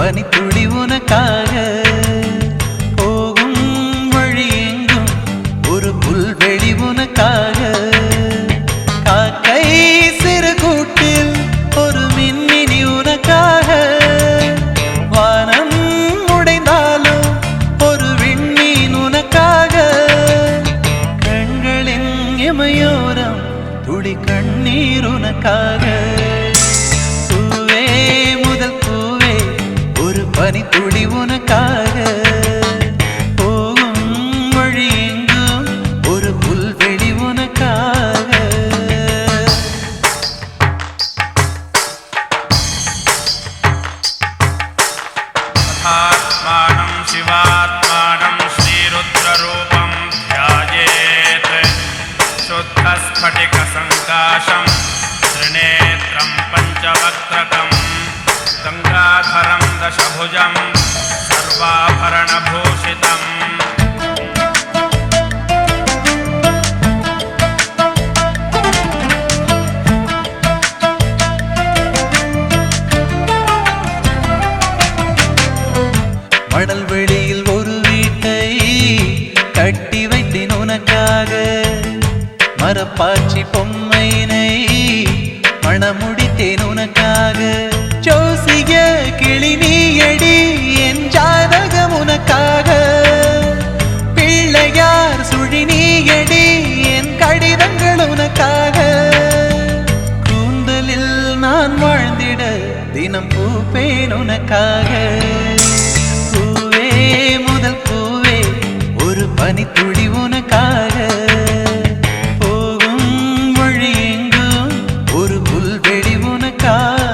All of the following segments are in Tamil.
பனித்துளி உனக்காக போகும் வழி எங்கும் ஒரு புல்வெளி உனக்காக காக்கை சிறு கூட்டில் ஒரு மின்மினி உனக்காக வானம் உடைந்தாலும் ஒரு விண்மீன் உனக்காக கண்களின் இமையோரம் துளி கண்ணீர் உனக்காக பனித்துளி உனக்காக போகும் வழி எங்கும் ஒரு புல்வெளி உனக்காக ஆத்மானம் சிவாத்மானம் ஸ்ரீருத்ரரூபம் த்யாயேத் சுத்தஸ்படிக சங்காசம் த்ரிநேத்ரம் பஞ்சவக்த்ரகம் गंगाधरं दशभुजं सर्वाभरणभूषितं மணல் வெளியில் ஒரு வீட்டை கட்டி வைத்தேன் உனக்காக மரப்பாச்சி பொம்மையினை மணமுடித்தேன் உனக்காக ஜோசிய கிளி நீயடி என் ஜாதகம் உனக்காக பிள்ளையார் சுழி நீயடி என் கடிதங்கள் உனக்காக கூந்தலில் நான் வாழ்ந்திட தினம் பூப்பேன் உனக்காக பூவே முதல் பூவே ஒரு பனித்துளி உனக்காக போகும் வழி எங்கும் ஒரு புல்வெளி உனக்காக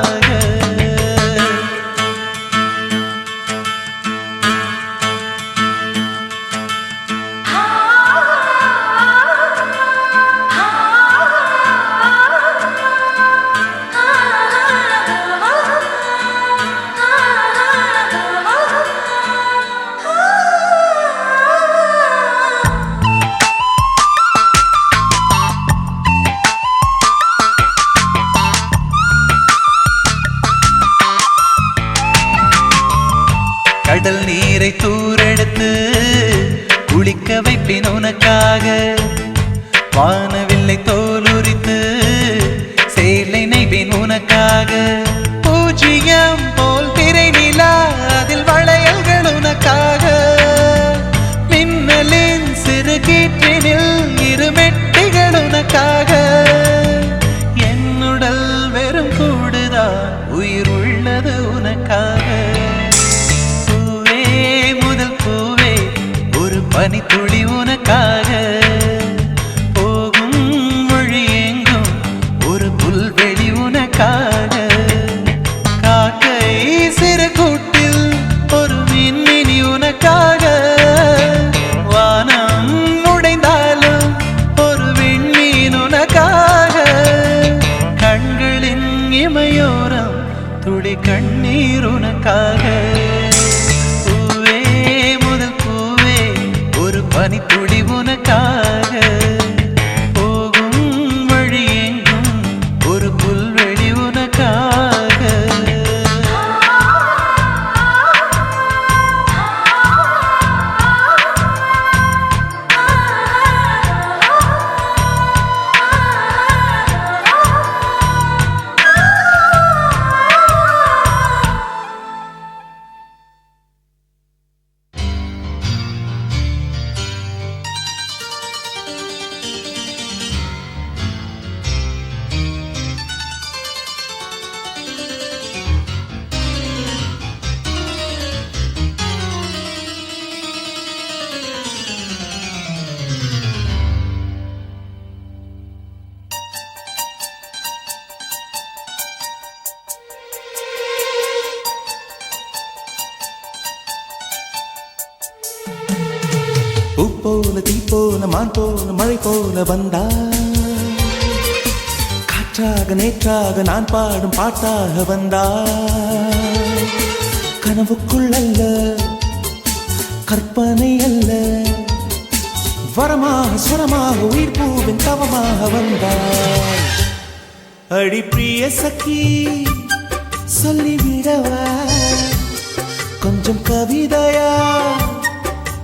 கடல் நீரை தூரெடுத்து குளிக்க வைப்பேன் உனக்காக வானவில்லை தோலுரித்து சேலை நெய்வேன் உனக்காக பூஜ்ஜியம் போல் திரை நிலா அதில் வளையல்கள் உனக்காக மின்னலின் சிறு கீற்றினில் இருமெட்டிகள் உனக்காக என்னுடல் வெறும் கூடுதான் உயிர் உள்ளது உனக்காக பனித்துளி உனக்காக போகும் வழி எங்கும் ஒரு புல்வெளி உனக்காக காக்கை சிறு கூட்டில் ஒரு மின்மினி உனக்காக வானம் உடைந்தாலும் ஒரு விண்மீன் உனக்காக கண்களின் இமையோரம் துளி கண்ணீர் உனக்காக பனித்துளி உனக்காக போகும் வழி எங்கும் ஒரு புல்வெளி உனக்காக பூ போல தீ போல மான் போல மழை போல வந்தா காற்றாக நேற்றாக நான் பாடும் பாட்டாக வந்தா கனவுக்குள் அல்ல கற்பனை அல்ல வரமாக சுரமாக உயிர் பூவின் தவமாக வந்தாய் அடி பிரிய சखी சொல்லிவிடவா கொஞ்சம் கவிதையா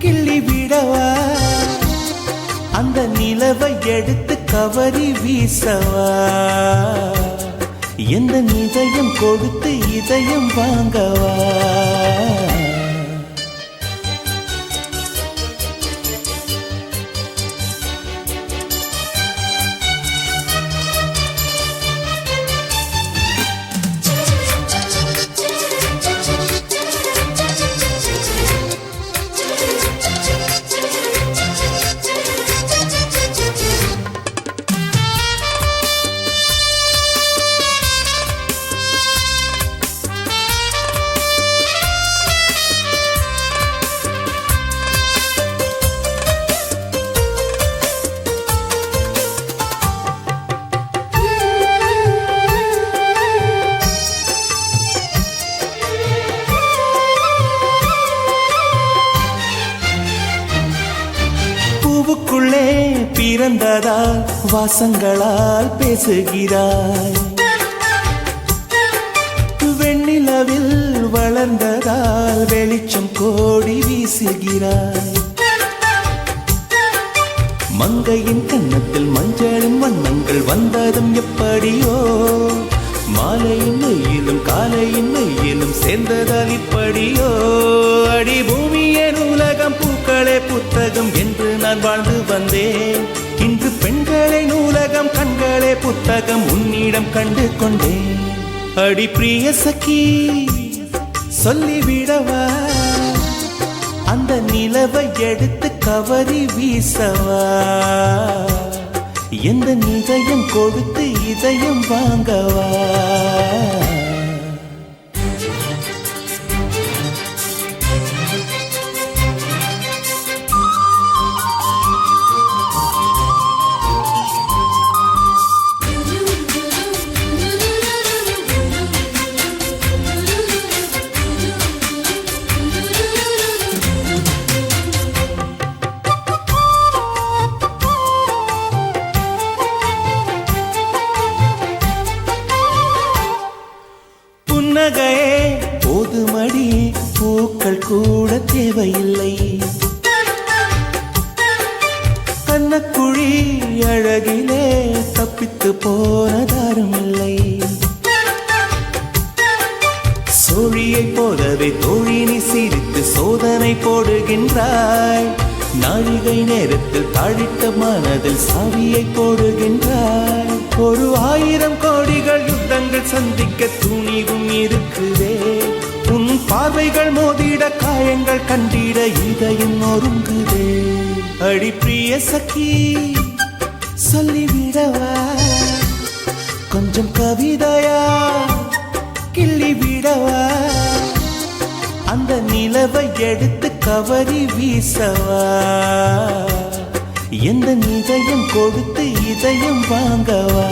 கிள்ளி விடவா, அந்த நிலவை எடுத்து கவரி வீசவா, எந்த இதயம் கொடுத்து இதயம் வாங்கவா. பூவுக்குள்ளே பிறந்ததால் வாசங்களால் பேசுகிறாய், வெண்ணிலவில் வளர்ந்ததால் வெளிச்சம் கோடி வீசுகிறாய். மங்கையின் கன்னத்தில் மஞ்சளின் வண்ணங்கள் வந்ததும் எப்படியோ, மாலையின் வெயிலும் காலையின் வெயிலும் சேர்ந்ததால் இப்படியோ. அடி பூமியே நூலகம் பூக்களே புத்தகம் என்று நான் வாழ்ந்து வந்தேன், இன்று பெண்களே நூலகம் கண்களே புத்தகம் உன்னிடம் கண்டு கொண்டேன். அடி பிரிய சகி சொல்லிவிடவா, அந்த நிலவை எடுத்து கவரி வீசவா, எந்த இதயம் கொடுத்து இதயம் வாங்கவா. புன்னகையே போதுமடி, பூக்கள் கூட தேவையில்லை, கண்ணக்குழி அழகிலே தப்பித்து போனதாரும் இல்லை. சோழியை போலவே தோழினி சிரித்து சோதனை போடுகின்றாய், நாழிகை நேரத்தில் தாழிட்ட மனதில் சாவியை போடுகின்றாய். 1000 கோடிகள் யுத்தங்கள் சந்திக்க துணிவும் இருக்குதே, உன் பார்வைகள் மோதிட காயங்கள் கண்டிட இதயம் நொறுங்குதே. அடி பிரிய சகி சொல்லிவிடவா, கொஞ்சம் கவிதையா கிள்ளி விடவா, அந்த நிலவை எடுத்து கவரி வீசவா, எந்த இதயம் கொடுத்து இதயம் வாங்கவா.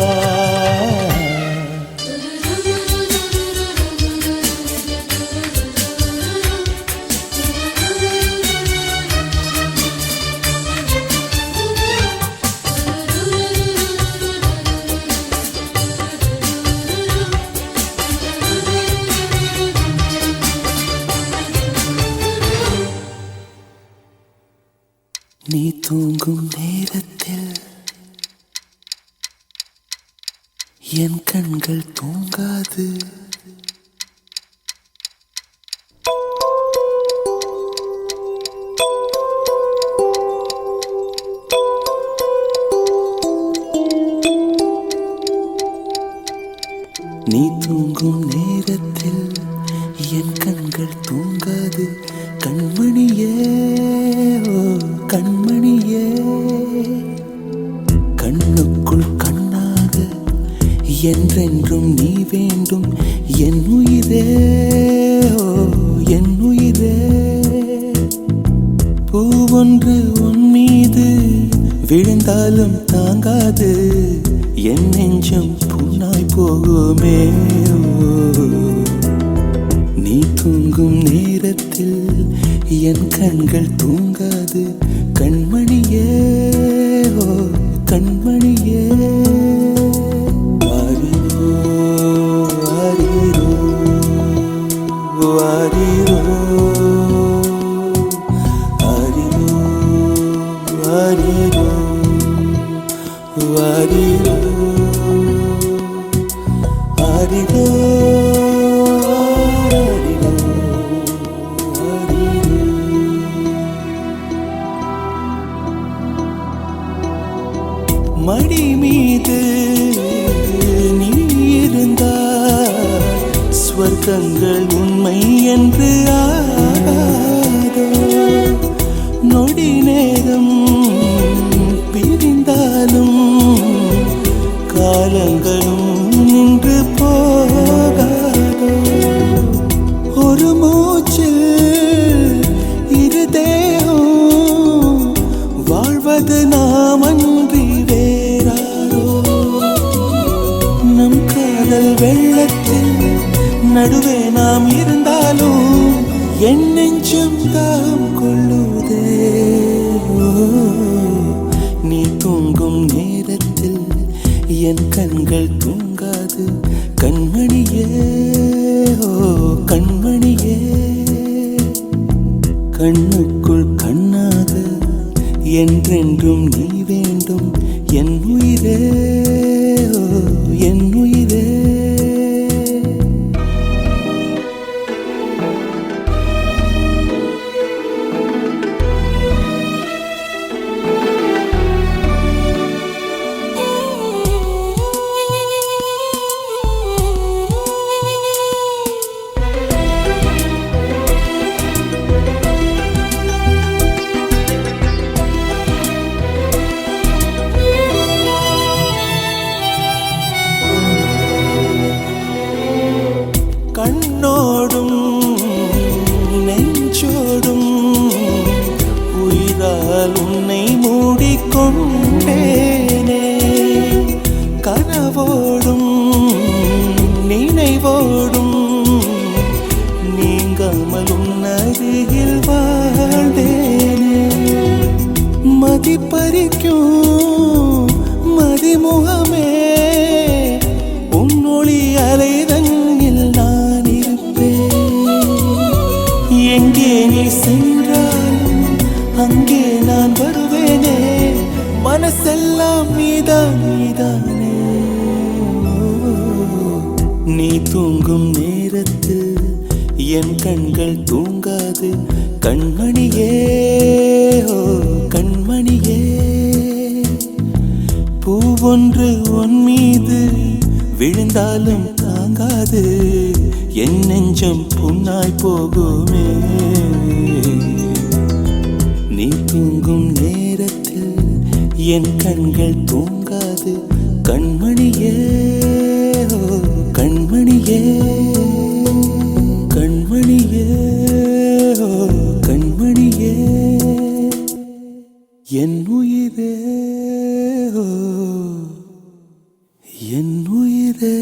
நீ தூங்கும் நேரத்தில் என் கண்கள் தூங்காது, நீ தூங்கும் நேரத்தில் என் கண்கள் தூங்காது, கண்மணியே ஓ கண்மணியே, கண்ணுக்குள் கண்ணாக என்றென்றும் நீ வேண்டும் என் உயிரே ஓ என் உயிரே. பூவொன்று உன் மீது விழுந்தாலும் தாங்காது, என் நெஞ்சம் புண்ணாய் போகுமே. நீ தூங்கும் நேரத்தில் என் கண்கள் தூங்காது, கண்மணியே ஓ கண்மணியே. ஆரிரோ ஆரிரோ ஆரிரோ உண்மை என்று ஆகாதோ நொடி நேரம் பிரிந்தாலும் காலங்களும் நின்று போகாதோ ஒரு மூச்சில் இரு தேகம் வாழ்வது நாமன்றி வேறாரோ நம் காதல் வெள்ளத்தில் நடுவே நாம் இருந்தாலும் என் நெஞ்சம் தாம் கொள்ளுதே நீ தூங்கும் நேரத்தில் என் கண்கள் தூங்காது கண்மணியே ஓ கண்மணியே கண்ணுக்குள் கண்ணாக என்றென்றும் நீ வேண்டும் என் உயிரே ஓ என் உயிரே கண்ணோடும் நெஞ்சோடும் உயிரால் உன்னை மூடிக்கொண்டேனே கனவோடும் நினைவோடும் நீங்காமல் உன்னருகில் வாழ்ந்தேனே மதிப்பறிக்கும் மதிமுகமே உன்னொளி அலைதங்கில் நான் இருப்பேன் எங்கே நீ சென்றாலும் அங்கே நான் வருவேனே மனசெல்லாம் நீதான் நீதானே நீ தூங்கும் நேரத்தில் என் கண்கள் தூங்காது கண்மணியே ஓ கண்மணியே பூவொன்று உன் மீது விழுந்தாலும் தாங்காது என் நெஞ்சம் புண்ணாய் போகுமே நீ தூங்கும் நேரத்தில் என் கண்கள் தூங்காது கண்மணியே ஓ கண்மணியே கண்மணியே ஓ கண்மணியே என் உயிரே ஓ என் உயிரே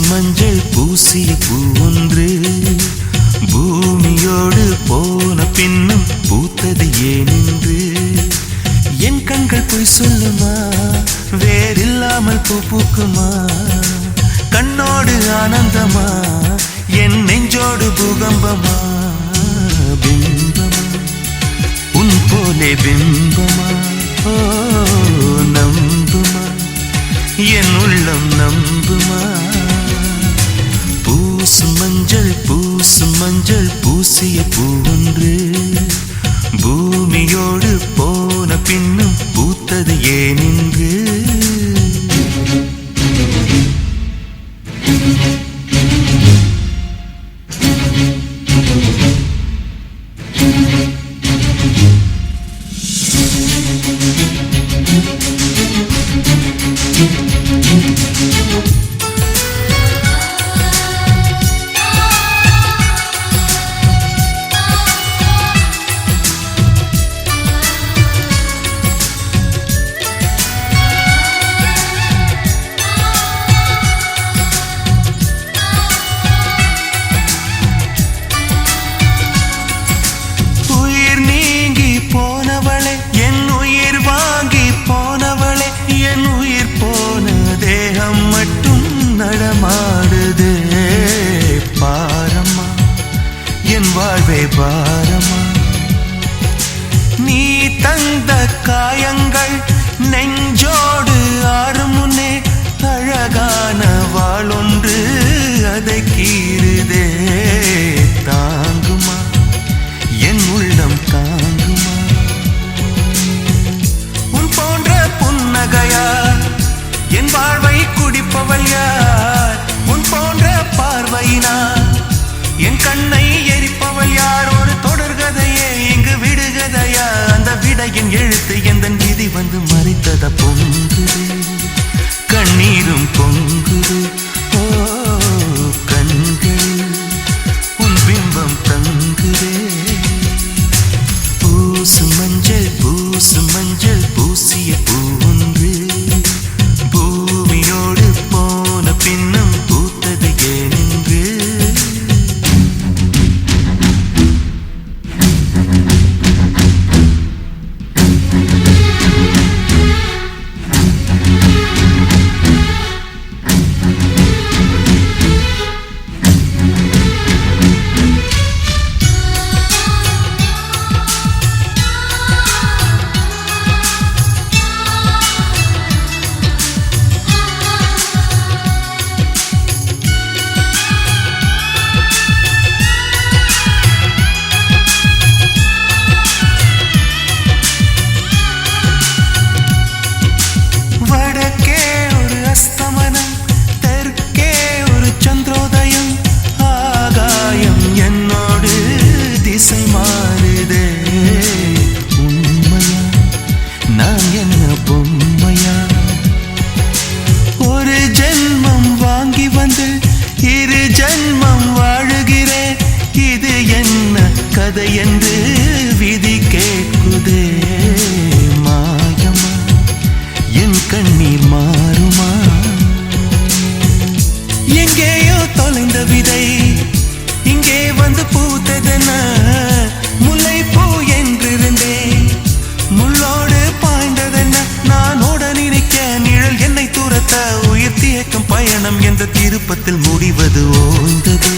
மஞ்சள் பூசிய பூ ஒன்று பூமியோடு போன பின்னும் பூத்தது ஏனென்று என் கண்கள் பொய் சொல்லுமா வேறில்லாமல் பூ பூக்குமா கண்ணோடு ஆனந்தமா என் நெஞ்சோடு பூகம்பமா பிம்பமா உன் போலே பிம்பமா ஓ நம்புமா என் உள்ளம் நம்புமா பூசும் மஞ்சள் பூசிய பூ ஒன்று பூமியோடு போன பின்னும் பூத்தது ஏனென்று என் எழுத்து எந்தன் விதி வந்து மறைத்தத பொங்குது கண்ணீரும் பொங்குது ஓ கண்கள் உன் பிம்பம் தங்குதே பூசு மஞ்சள் பூசிய பூன்று பூமியோடு போன பின்னும் பூத்தது ஏனென்று என்று விதி கேட்குதே மாயமா என் கண்ணீர் மாறுமா எங்கேயோ தொலைந்த விதை இங்கே வந்து பூத்ததென முல்லை பூ என்றிருந்தேன் முள்ளோடு பாய்ந்ததென்ன நான் ஓட நினைக்க நிழல் என்னை துரத்த உயிர் தியக்கும் பயணம் என்ற திருப்பத்தில் முடிவது ஓய்ந்தது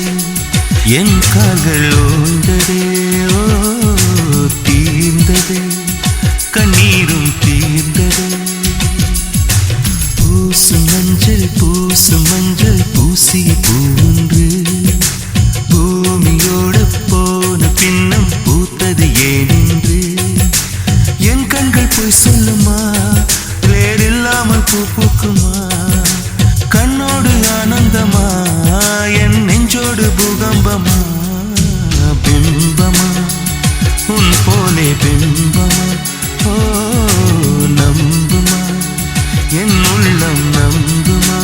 என் கால்கள் ஓய்ந்ததே ஓ தீர்ந்தது கண்ணீரும் தீர்ந்தது பூசு மஞ்சள் பூசிய பூன்று பூமியோடு போன பின்னம் பூத்தது ஏனென்று என் கண்கள் போய் சொல்லுமா வேறில்லாமல் பூ பூக்குமா கண்ணோடு ஆனந்தமா என் நெஞ்சோடு பூகம்பமா பிம்பமா உன் போலே பிம்பமா ஓ நம்புமா என் உள்ளம் நம்புமா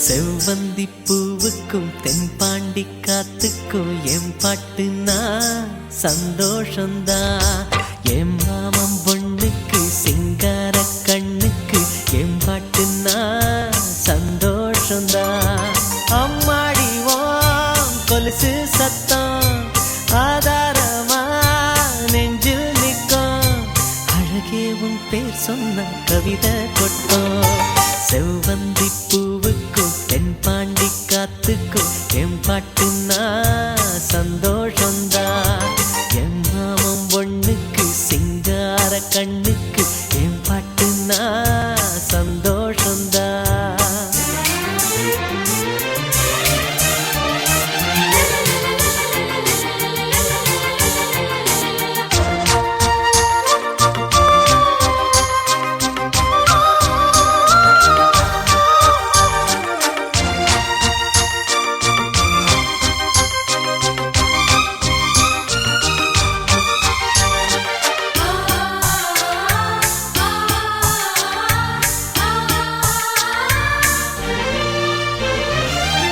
செவ்வந்தி பூவுக்கும் தென்பாண்டி காத்துக்கும் என் பாட்டுனா சந்தோஷந்தா என் மாமம் பொண்ணுக்கு சிங்கார கண்ணுக்கு என் பாட்டுனா சந்தோஷந்தா அம்மாடி ஓம் கொலுசு சத்தம் ஆதாரமா நெஞ்சில் நிற்கும் அழகே உன் பேர் சொன்ன கவிதை கொட்டும் செவ்வந்தி பூவுக்கும் தென்பாண்டி காத்துக்கும் என் பாட்டுனா சந்தோஷந்தா என் மாமம் பொண்ணுக்கு சிங்கார கண்ணுக்கு என் பாட்டுனா சந்தோஷந்தா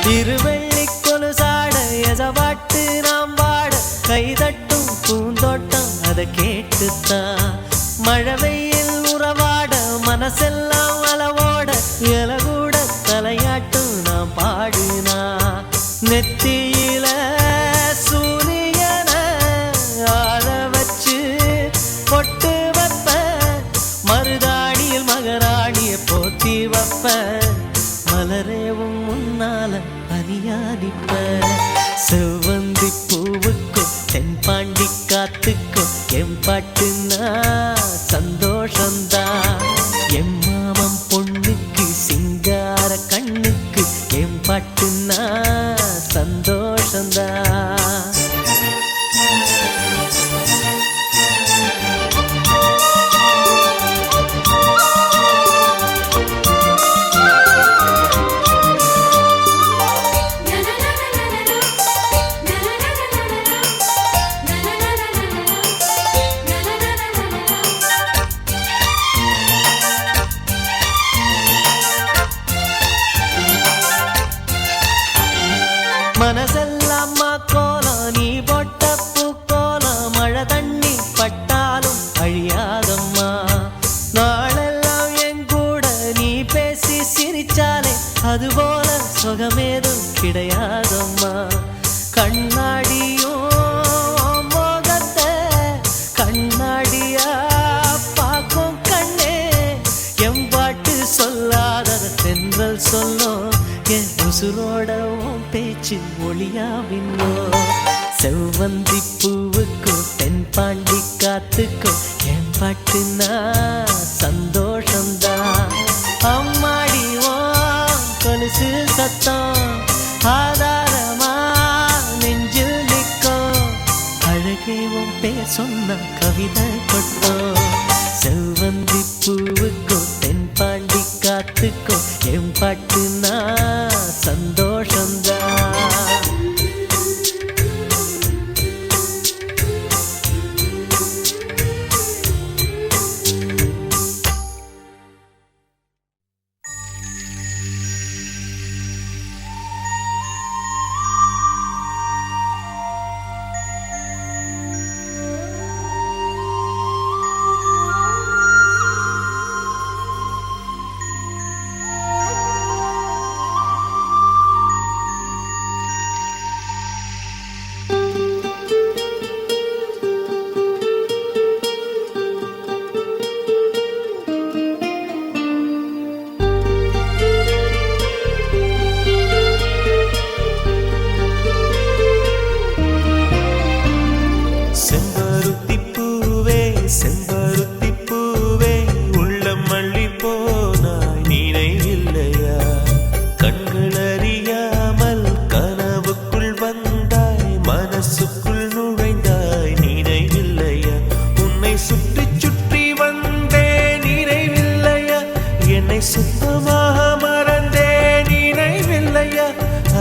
திருவள்ளி கொலுசாட எசவாட்டு நாம் வாட கைதட்டும் பூந்தோட்டம் அதை கேட்டுத்தான் மழை வெயில் உறவாட மனசெல்லாம் அளவோட இலகூட தலையாட்டும் நாம் பாடுனா நெத்தியில சூரியன ஆள வச்சு பொட்டு வைப்ப மருதாடியில் காத்துக்கோ என் பாட்டுனா சந்தோஷந்தான். என் மாமன் பொண்ணுக்கு சிங்கார கண்ணுக்கு என் பாட்டுனா சந்தோஷந்தான். மனசெல்லாமா கோலம் நீ போட்ட பூக்கோலம் மழை தண்ணி பட்டாலும் அழியாதம்மா. நாளெல்லாம் என் கூட நீ பேசி சிரிச்சாலே அதுபோல சுகமேதும் கிடையாதம்மா. கண்ணாடியும் மோகத்தை கண்ணாடியா பார்க்கும் கண்ணே என் பாட்டு சொல்லாத தென்றல் சொல்லும் என் உசுரோட பேச்சு ஒளியா மின்னோ. செவ்வந்தி பூவுக்கோ தென்பாண்டி காத்துக்கோ என் பாட்டுனா சந்தோஷந்தான். அம்மாடிவோ கொலுசு சத்தம் ஆதாரமா நெஞ்சில் நிற்கும். அழகேவும் பேர் சொன்ன கவிதை கொட்டும். செவ்வந்தி பூவுக்கோ தென்பாண்டி காத்துக்கோ என் பாட்டுனா சந்தோஷந்தான்.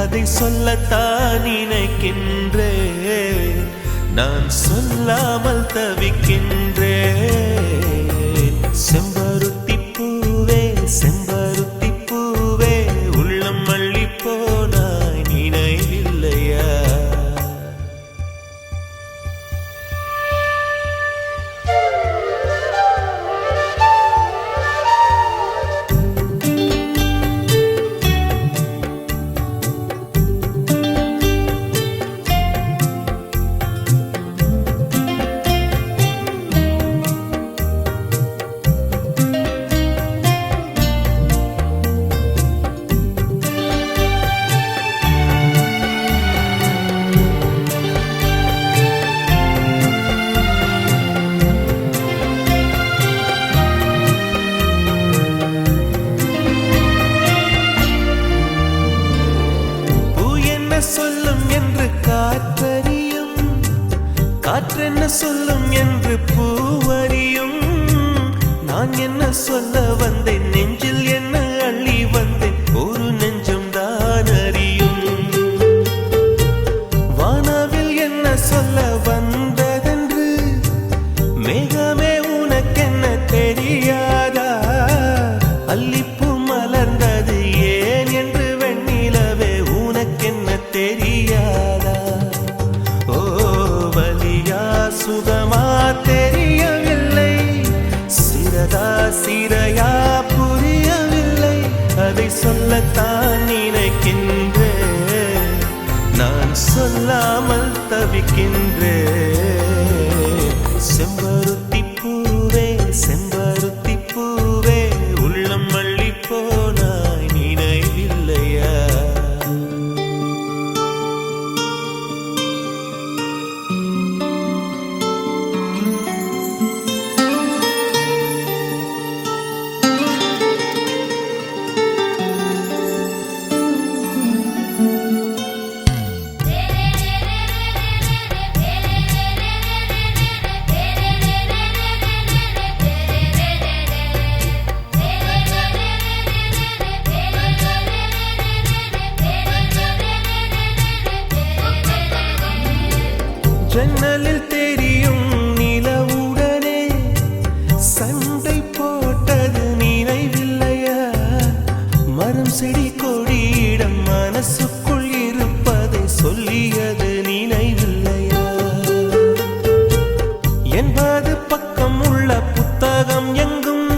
அதை சொல்லத்தான் நினைக்கின்றேன், நான் சொல்லாமல் தவிக்கின்றேன். செம்பருத்தி பூவே செம்பருத்தி பூவே உள்ளம் மல்லி போனாய் நினைவில்லையா? சொல்லும் என்று காற்றறியும், காற்றென்ன சொல்லும் என்று பூவறியும். நான் என்ன சொல்ல வந்தேன், நெஞ்சில் என்ன அள்ளி வந்தேன், ஒரு நெஞ்சம் தான் அறியும். வானவில் என்ன சொல்ல வந்ததென்று மேகமே உனக்கென்ன தெரியாதா? அல்லிப்பூ மலர்ந்தது ஏன் என்று வெண்ணிலவே உனக்கென்ன தெரியாதா? ஓ வலியா சுகமா தெரியவில்லை, சிறதா சிறையா புரியவில்லை. அதை சொல்லத்தான் நினைக்கின்றேன், நான் சொல்லாமல் தவிக்கின்றேன். செம்பருத்தி பூவே செம்பருத்தி பூவே உள்ளம் மல்லி போனாய் நினைவில்லையா? ஜன்னலில் தெரியும் நிலவுடனே சண்டை போட்டது நினைவில்லையா? மரம் செடி கொடியிடம் மனசுக்குள் இருப்பதை சொல்லியது நினைவில்லையா? 80 பக்கம் உள்ள புத்தகம் எங்கும்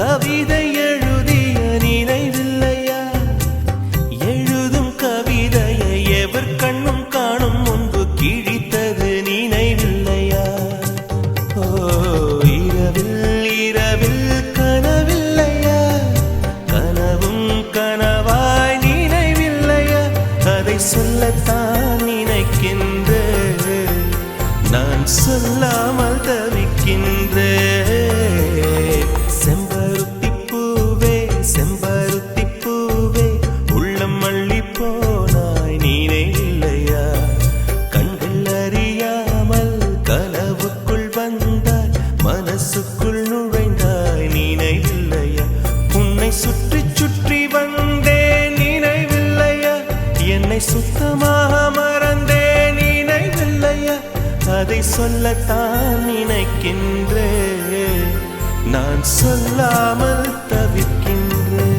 கவிதை எழுதிய நினைவில்லையா? எழுதும் கவிதையை எவர் கண்ணும் காணும் முன்பு கிழித்தது நினைவில்லையா? ஓ இரவில் இரவில் கனவில்லையா? கனவும் கனவாய் நினைவில்லையா? அதை சொல்லத்தான் நினைக்கின்றேன், நான் சொல்லாமல் தவிக்கின்றேன். செம்பருத்தி பூவே செம்பருத்தி பூவே உள்ளம் அள்ளி போனாய் நினைவில்லையா? கண்கள் அறியாமல் கனவுக்குள் வந்தாய், மனசுக்குள் நுழைந்தாய் நினைவில்லையா? உன்னை சுற்றி சுற்றி வந்தேன் நினைவில்லையா? என்னை சுத்தமாக மறந்தேன் நினைவில்லையா? அதை சொல்லத்தான் நினைக்கின்றேன், நான் சொல்லாமல் தவிக்கின்றேன்.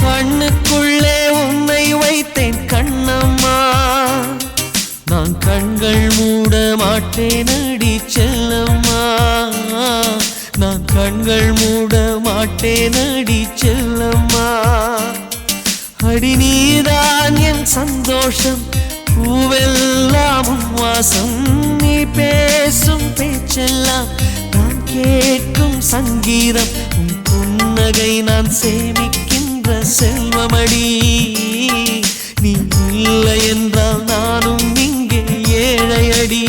கண்ணுக்குள்ளே உன்னை வைத்தேன் கண்ணம்மா, நான் கண்கள் மூட மாட்டேன் அடி செல்லம்மா. நான் கண்கள் மூட மாட்டேன் அடி செல்லம்மா. அடி நீதான் என் சந்தோஷம், பூவெல்லாம் உன் வாசம். நீ பேசும் பேச்செல்லாம் நான் கேட்கும் சங்கீதம். உன் புன்னகை நான் சேமிக்கின்ற செல்வமடி. நீ இல்லை என்றால் நானும் இங்கே ஏழையடி.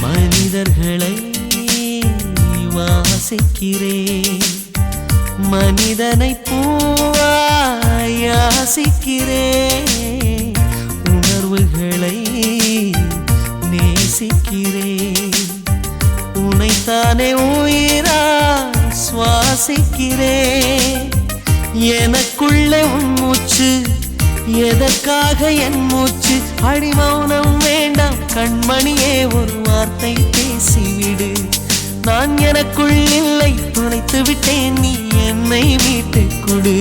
மனிதர்களை வாசிக்கிறேன், மனிதனை பூவாய் யாசிக்கிறேன். உணர்வுகளை நேசிக்கிறேன், உன்னைத்தானே உயிராய் சுவாசிக்கிறேன். எனக்குள்ளே உன் மூச்சு, எதற்காக என் மூச்சு? அடி மௌனம் வேண்டாம் கண்மணியே, ஒரு வார்த்தை பேசிவிடு. நான் எனக்குள் இல்லை, துளைத்து விட்டேன், நீ என்னை மீட்டுக் கொடு.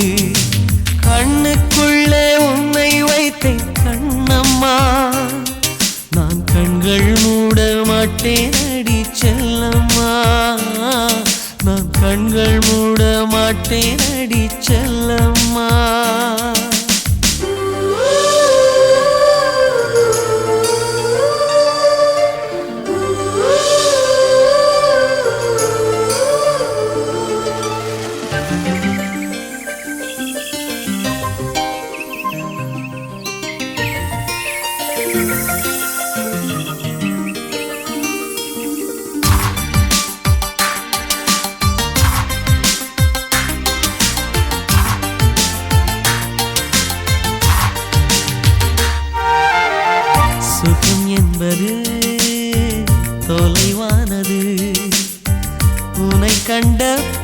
கண்ணுக்குள்ளே உன்னை வைத்தேன் கண்ணம்மா, நான் கண்கள் மூட மாட்டேன் அடி செல்லம்மா. நான் கண்கள் மூட மாட்டேன் அடி செல்லம்மா.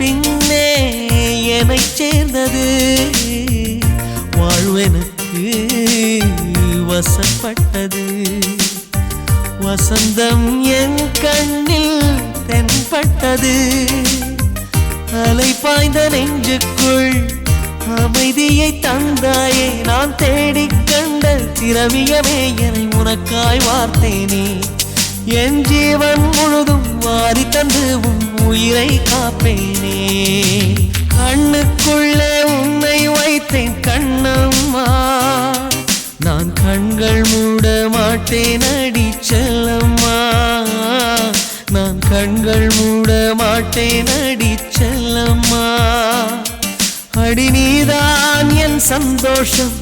பின்னே என்னைச் சேர்ந்தது வாழ்வெனக்கு வசப்பட்டது வசந்தம் என் கண்ணில் தென்பட்டது அலை பாய்ந்த நெஞ்சுக்குள் அமைதியை தந்தாயே நான் தேடிக் கண்ட திரவியமே என்னை உனக்காய் வார்த்தேனே என் ஜீவன் முழுதும் வாரி தந்து உன் உயிரை காப்பேனே கண்ணுக்குள்ளே உன்னை வைத்தேன் கண்ணம்மா நான் கண்கள் மூட மாட்டேன் அடி செல்லம்மா நான் கண்கள் மூட மாட்டேன் அடி செல்லம்மா அடி நீதான் என் சந்தோஷம்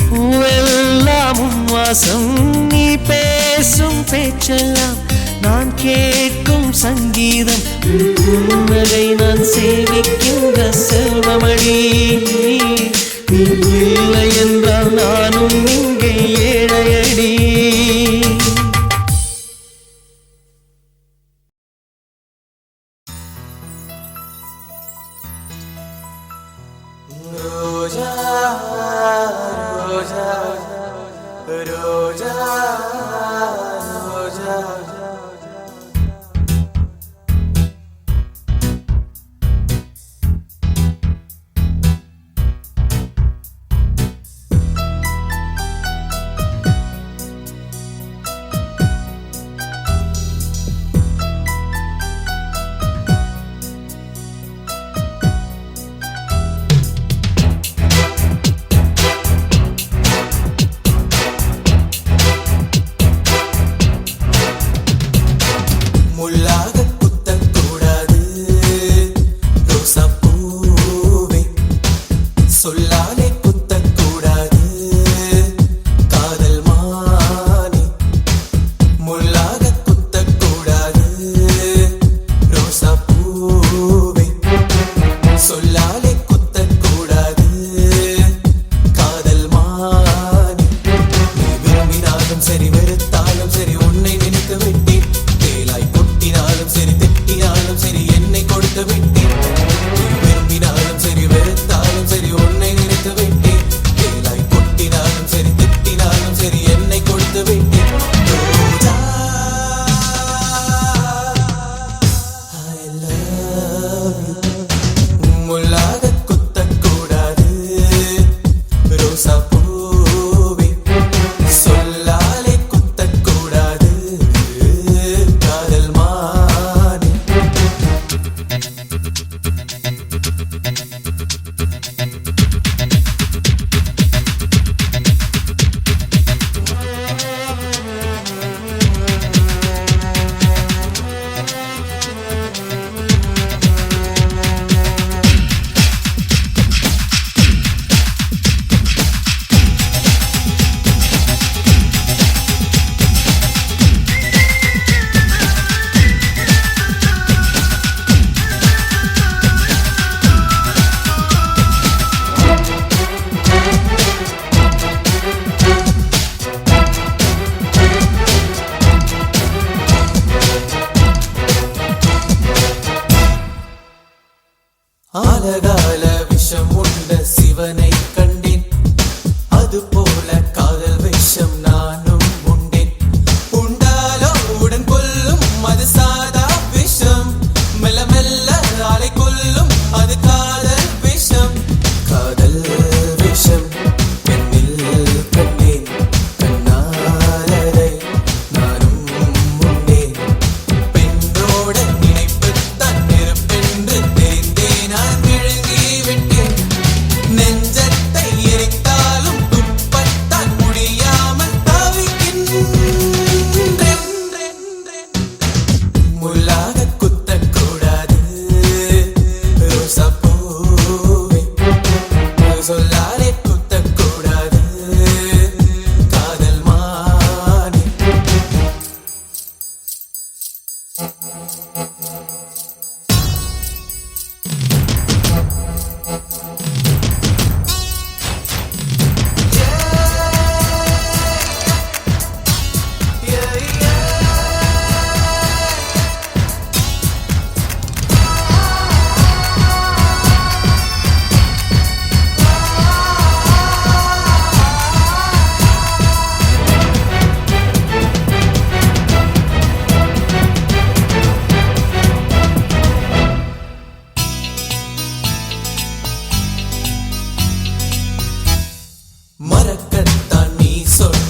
பூவெல்லாம் உன் வாசம் நீ பேசும் பேச்செல்லாம் நான் கேட்கும் சங்கீதம் புன்னகை நான் சேவிக்கின்ற செல்வமணி நீ இல்லை என்றால் நானும் இங்கே ஏழையடி ரோஜா ரோஜா ரோஜா ரோஜா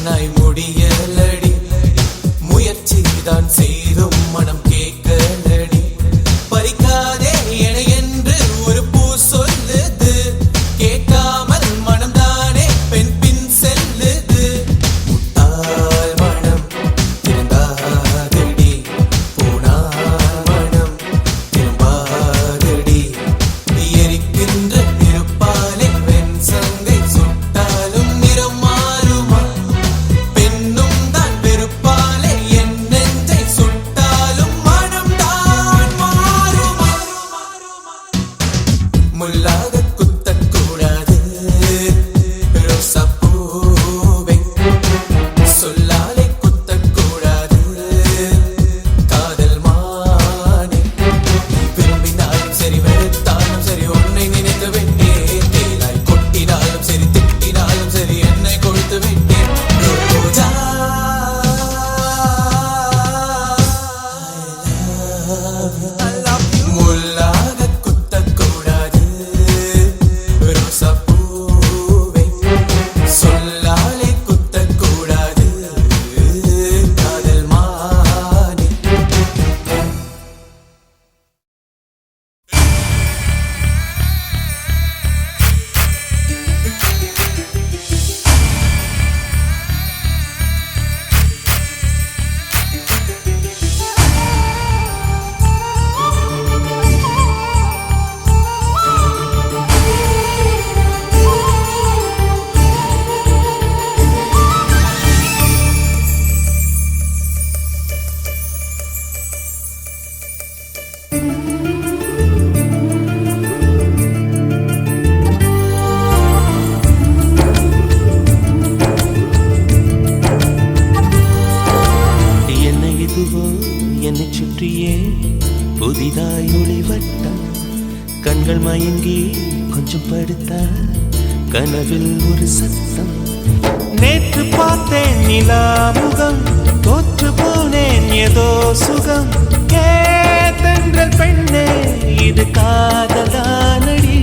நானாய் முடியலடி முயற்சி தான் செய்தும் மனம் கேட்கலடி பறிக்காதே என என்று ஒரு பூ சொல்லுது கேட்காமல் மனம் தானே பெண் பின் செல்லுது முட்டாள் மனம் திருந்தாதடி போனால் மனம் திரும்பாதடி எரிக்கின்ற நெருப்பாலே பெண் சங்கை சுட்டாலும் நிறம் மாறுமா பெண்ணும் தான் வெறுப்பாலே என் நெஞ்சை சுட்டாலும் மனம் தான் மாறுமா முள்ளாக குத்தக்கூடாது ரோசாப்பூவை சொல்லாலே குத்தக்கூடாது காதல் மானே விரும்பினாலும் சரி வெறுத்தாலும் சரி உன்னை நினைத்து விட்டேன் தேலாய் கொட்டினாலும் சரி திட்டினாலும் சரி என்னை கொடுத்து விட்டேன் ரோஜா முள்ளாக குத்தக்கூடாது ரோசாப்பூவை சொல்லாலே குத்தக்கூடாது காதல் மானே என்ன இதுவோ என்னை சுற்றியே புதிதாய் ஒளிவட்டம் கண்கள் மயங்கி கொஞ்சம் படுத்தா கனவில் ஒரு சத்தம் நேற்று பார்த்தேன் நிலா முகம் தோற்று போனேன் ஏதோ சுகம் கேதென்றல் பெண்ணே இது காதலானடி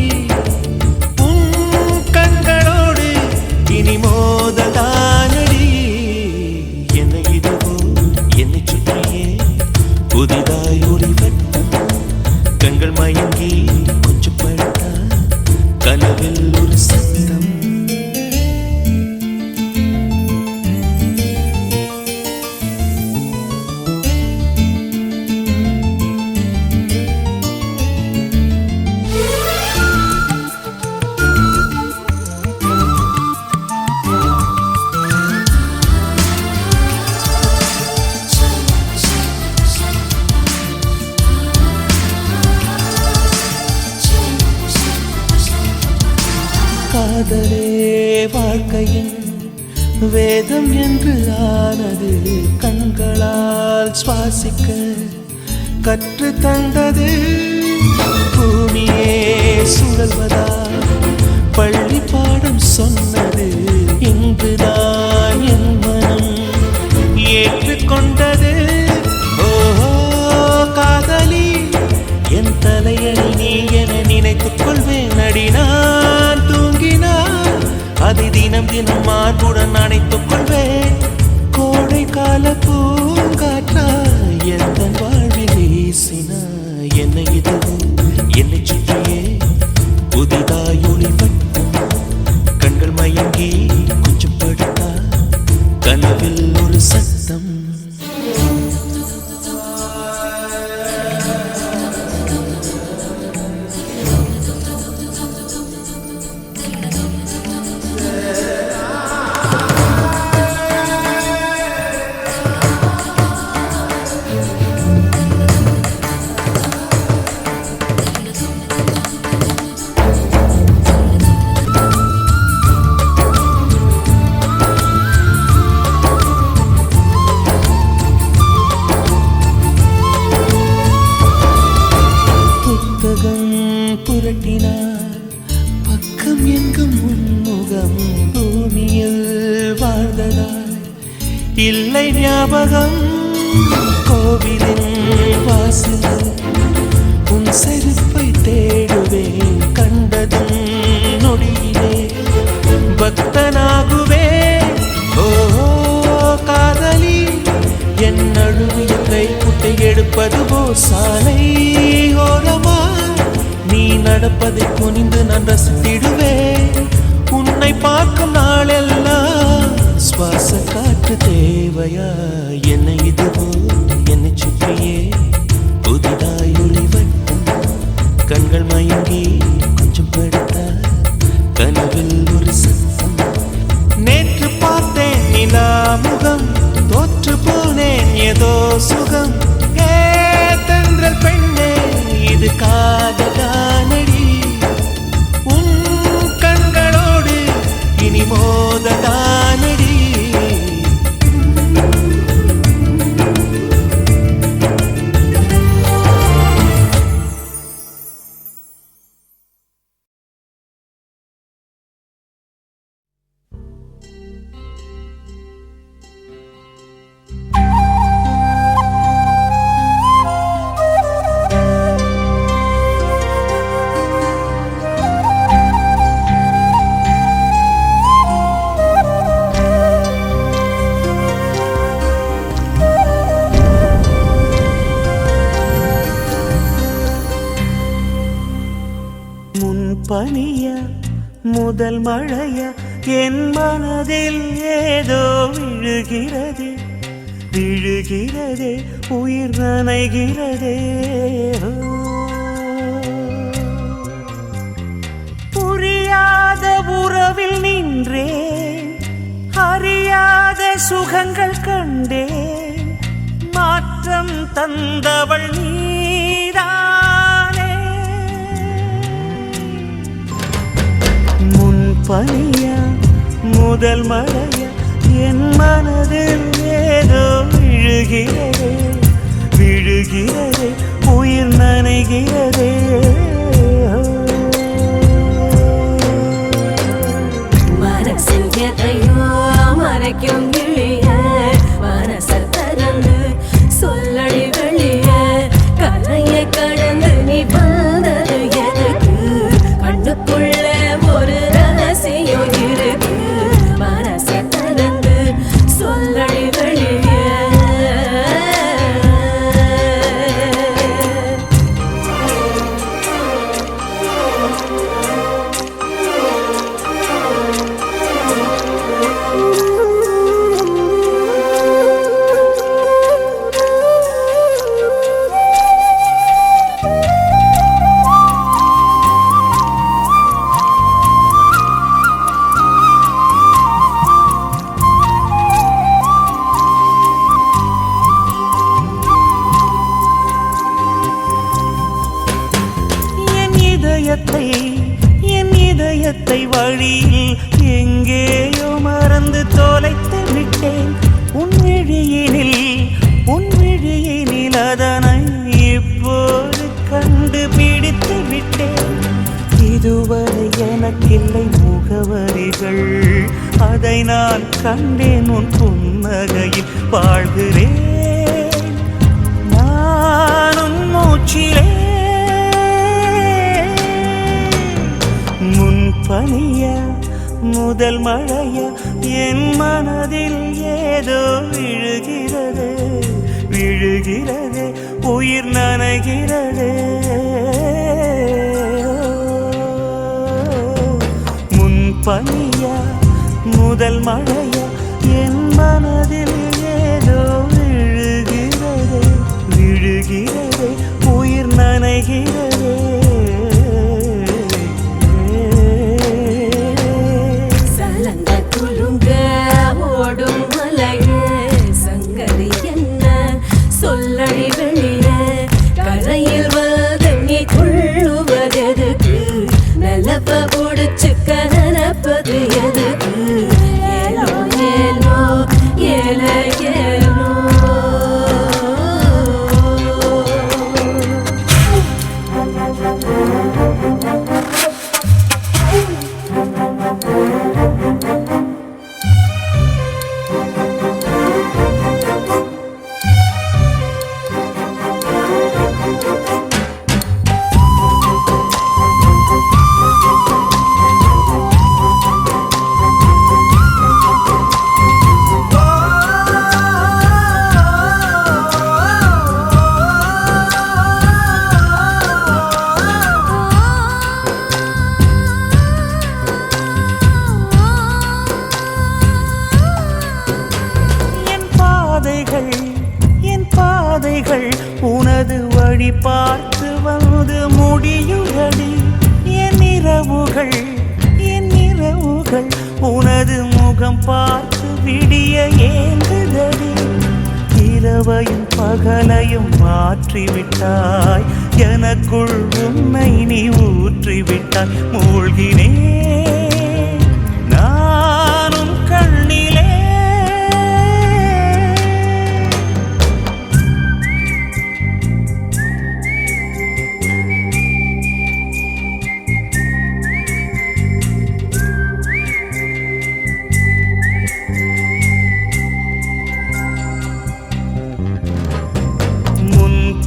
உன் கண்களோடு இனி மோதலானடி என்னை இதுவோ என்னை சுற்றியே புதிதாய் ஒளிவட்டம் கண்கள் மயங்கி கொஞ்சம் படுத்தா கனவில் ஒரு சத்தம் காதலே வாழ்க்கையின் வேதம் என்று ஆனது கண்களால் சுவாசிக்க கற்று தந்தது பூமியே சுழல்வதா பள்ளி பாடம் சொன்னது இங்குதான் என் மனம் ஏற்றுக்கொண்டது ஓஹோ காதலி என் தலையணி நீ என நினைத்துக் கொள்வேன் அடி நான் தூங்கினான் அதை தினம் தினம் மார்புடன் அணைத்துக் கொள்வேன் கோடை கால பூங்காற்றா எந்த வாழ்வில் வீசினா என்னை இதுவும் என்னை சுற்றியே புதிதாய் ஒளிவட்டம் கண்கள் மயங்கி கொஞ்சம் படுத்தா கனவில் ஒரு சத்தம் புரட்டினார் பக்கம் எங்கும் முன்முகம் பூமியில் வாழ்ந்ததாய் இல்லை ஞாபகம் கோவிலின் வாசல் உன் செருப்பை தேடுவேன் கண்டதும் நொடியிலே பக்தனாகுவே ஓ அதுவோ சாலை ஓரமா நீ நடப்பதை குனிந்து நான் ரசித்திடுவேன். உன்னை பார்க்கும் நாளெல்லாம் சுவாச காற்று தேவையா? என்னை இதுவோ என்னை சுற்றியே புதிதாய் ஒளிவட்டம் கண்கள் மயங்கி கொஞ்சம் படுத்த கனவில் ஒரு சத்தம். நேற்று பார்த்தேன் நிலா முகம் தோற்று போனேன் ஏதோ சுகம். தென்றல் பெண்ணே இது காதலானடி உன் கண்களோடு இனி மோதலானடி. பனிய முதல் மழைய என் மனதில் ஏதோ விழுகிறதே விழுகிறதே உயிர் நனைகிறதே. புரியாத உறவில் நின்றேன் அறியாத சுகங்கள் கண்டேன். மாற்றம் தந்தவள் நீதானே. பனியா முதல் மழையா என் மனதில் ஏதோ விழுகிறதே விழுகிறதே உயிர் நனைகிறதே. மனசில் எதையோ மறைக்கும் கிளிய மனசை திறந்து சொல்லடி வெளிய கரையை கடந்து நீ வந்தது எதுக்கு? கண்ணுக்குள்ள ஒரு ரகசியம் இருக்கு. மனசை திறந்து சொல்லடி வெளிய. என் இதயத்தை வழியில் எங்கேயோ மறந்து தொலைத்து விட்டேன். உன் விழியினில் அதனை இப்போது கண்டுபிடித்து விட்டேன். இதுவரை எனக்கில்லை முகவரிகள் அதை நான் கண்டேன் உன் புன்னகையில் வாழ்கிறேன் நான் உன் மூச்சிலே. பனியா முதல் மழையா என் மனதில் ஏதோ விழுகிறது விழுகிறது உயிர் நனைகிறது. முன் பனியா முதல் மழையா என் மனதில் ஏதோ விழுகிறது விழுகிறது உயிர் நனைகிறது. சொல்லடி வெளிய கரையில் வந்து நீ துள்ளுவதெதுக்கு? நிலப்ப ஒடிச்சு கனப்பது எதுக்கு? ஏலோ பார்த்து வந்து முடியுதடி என் இரவுகள் உனது முகம் பார்த்து விடிய ஏங்குதடி இரவையும் பகலையும் மாற்றிவிட்டாய் எனக்குள் உன்னை நீ ஊற்றிவிட்டாய் மூழ்கினேன் நானும் கண்ணிலே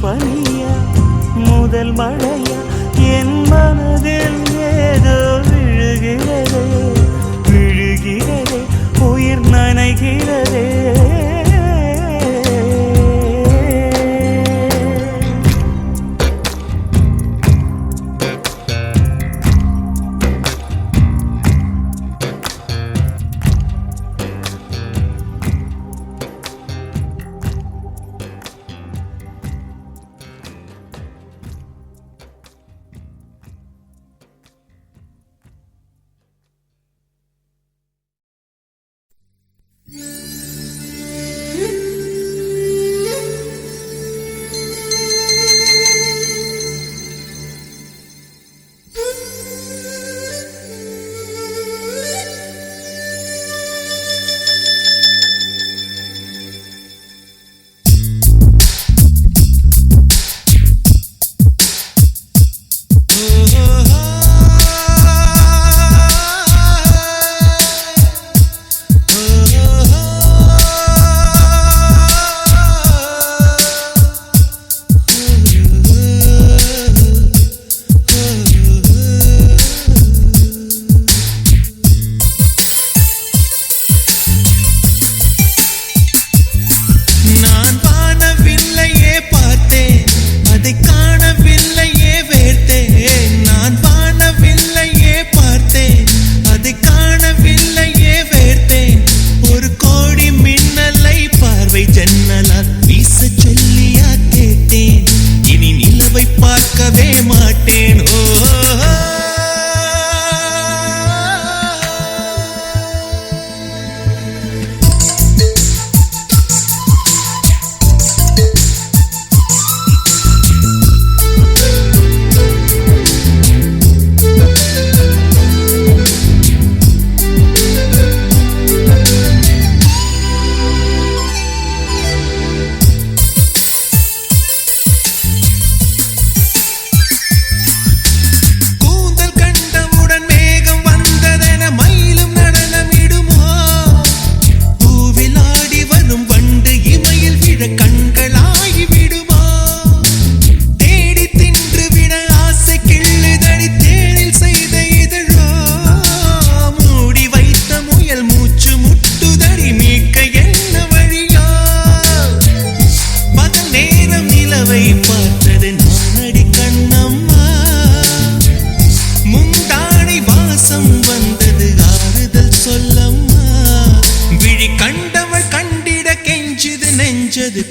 பனியா முதல் மழையா என் மனதில் ஏதோ விழுகிறதே உயிர் நனைகிறதே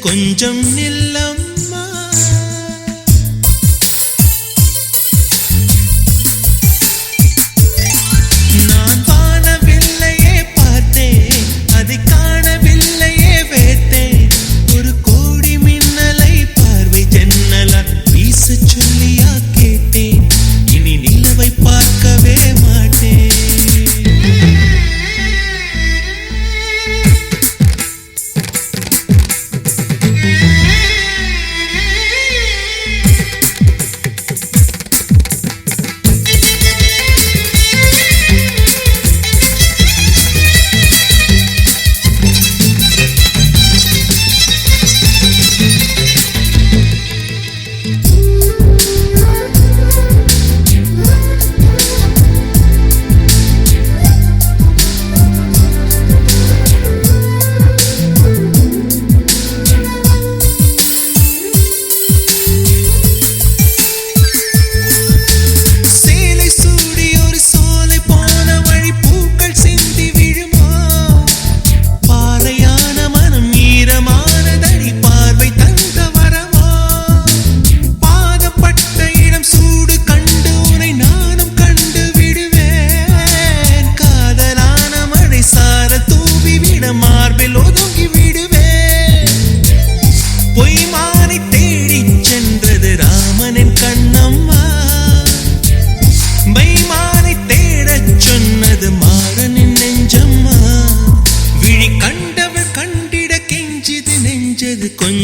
கொஞ்சம் நில்லம்மா நான் வானவில்லையே பார்த்தேன் அதை காணவில்லையே வேட்டேன் ஒரு கோடி மின்னலை பார்வை ஜன்னலா வீச சொல்லியா கேட்டேன் இனி நிலவை பார்க்கவே மாட்டேன்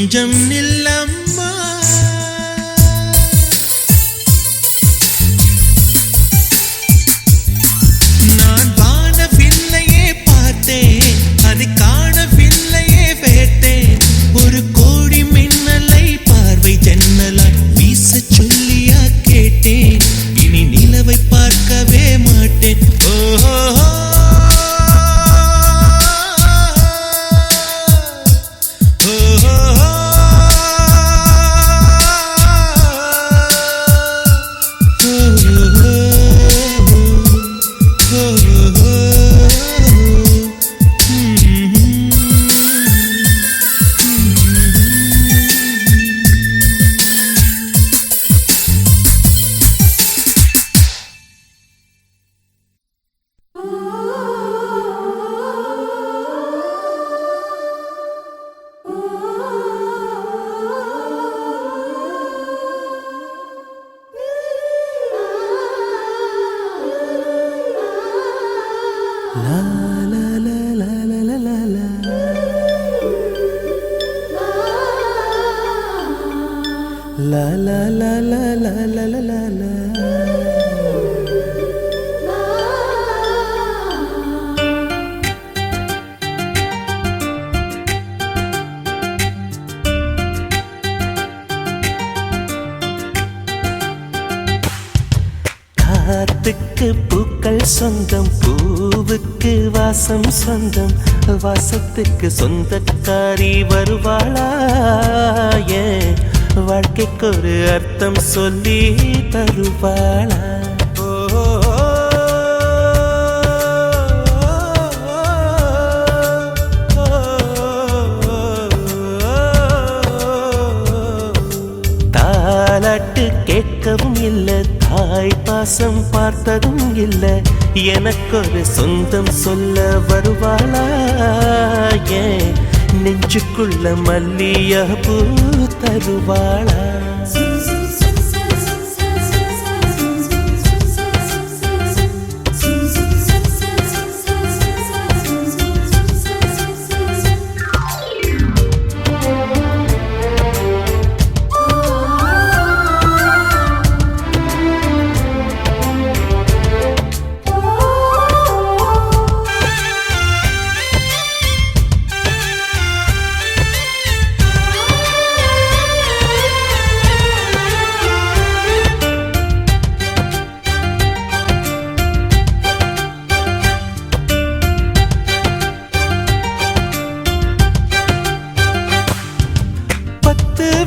கொஞ்சம் நில்லம்மா. நான் வானவில்லையே பார்த்தேன், அதை காணவில்லையே வேட்டேன். ஒரு கோடி மின்னலை பார்வை ஜன்னலாய் வீச சொல்லியா கேட்டேன். இனி நிலவை பார்க்கவே மாட்டேன். ஓஹோ La la la la la la la la. La la la la la la la la la. காத்துக்கு பூக்கள் சொந்தம், பூவுக்கு வாசம் சொந்தம், வாசத்துக்கு சொந்தக்காரி வருவாளா? ஏன் வாழ்க்கைக்கு ஒரு அர்த்தம் சொல்லி தருவாளா? தாலாட்டு கேட்கவும் இல்லை, தாய் பாசம் பார்த்ததும் இல்லை, எனக்கொரு சொந்தம் சொல்ல வருவாளா? ஏன் நெஞ்சுக்குள்ள மல்லிய பூ தருவாளா?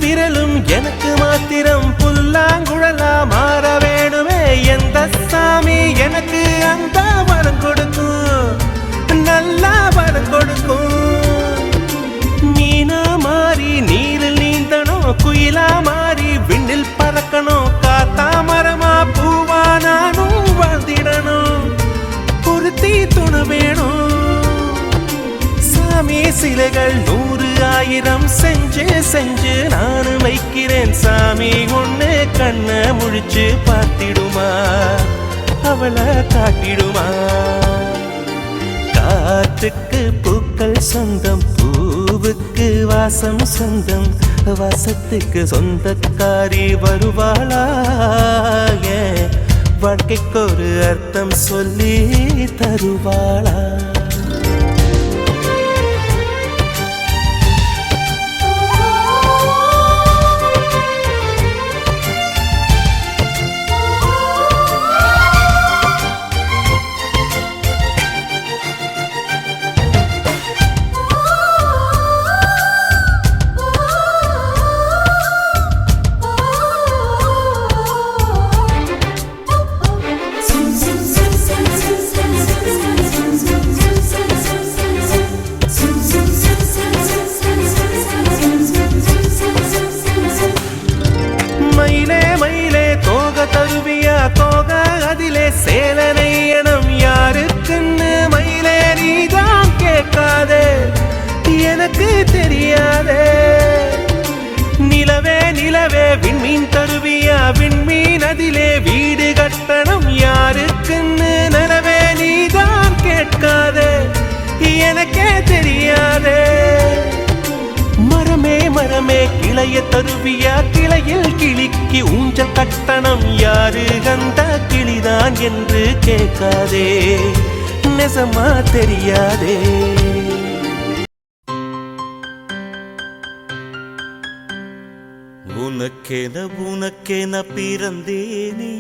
விரலும் எனக்கு மாத்திரம் புல்லாங்குழலா மாற வேணுமே. எந்த சாமி எனக்கு அந்த வரம் கொடுக்கும், நல்லா வரம் கொடுக்கும். மீனா மாறி நீரில் நீந்தணும், குயிலா மாறி விண்ணில் பறக்கணும், காத்தா மரமா பூவா நானும் வாழ்ந்திடணும். பொருத்தி துணை வேணும். சாமி சிலைகள் 100 1000 செஞ்சு செஞ்சு நானு வைக்கிறேன். சாமி ஒண்ணு கண்ண முழிச்சு பார்த்திடுமா, அவளை காட்டிடுமா? காத்துக்கு பூக்கள் சொந்தம், பூவுக்கு வாசம் சொந்தம், வாசத்துக்கு சொந்தக்காரி வருவாளா? ஏன் வாழ்க்கைக்கு ஒரு அர்த்தம் சொல்லி தருவாளா? கிளைய தருவியா கிளையில் கிளிக்கு ஊஞ்சல் கட்டணம் யாரு கண்ட கிளிதான் என்று கேட்காதே நெசமா தெரியாதே உனக்கென பிறந்தேனே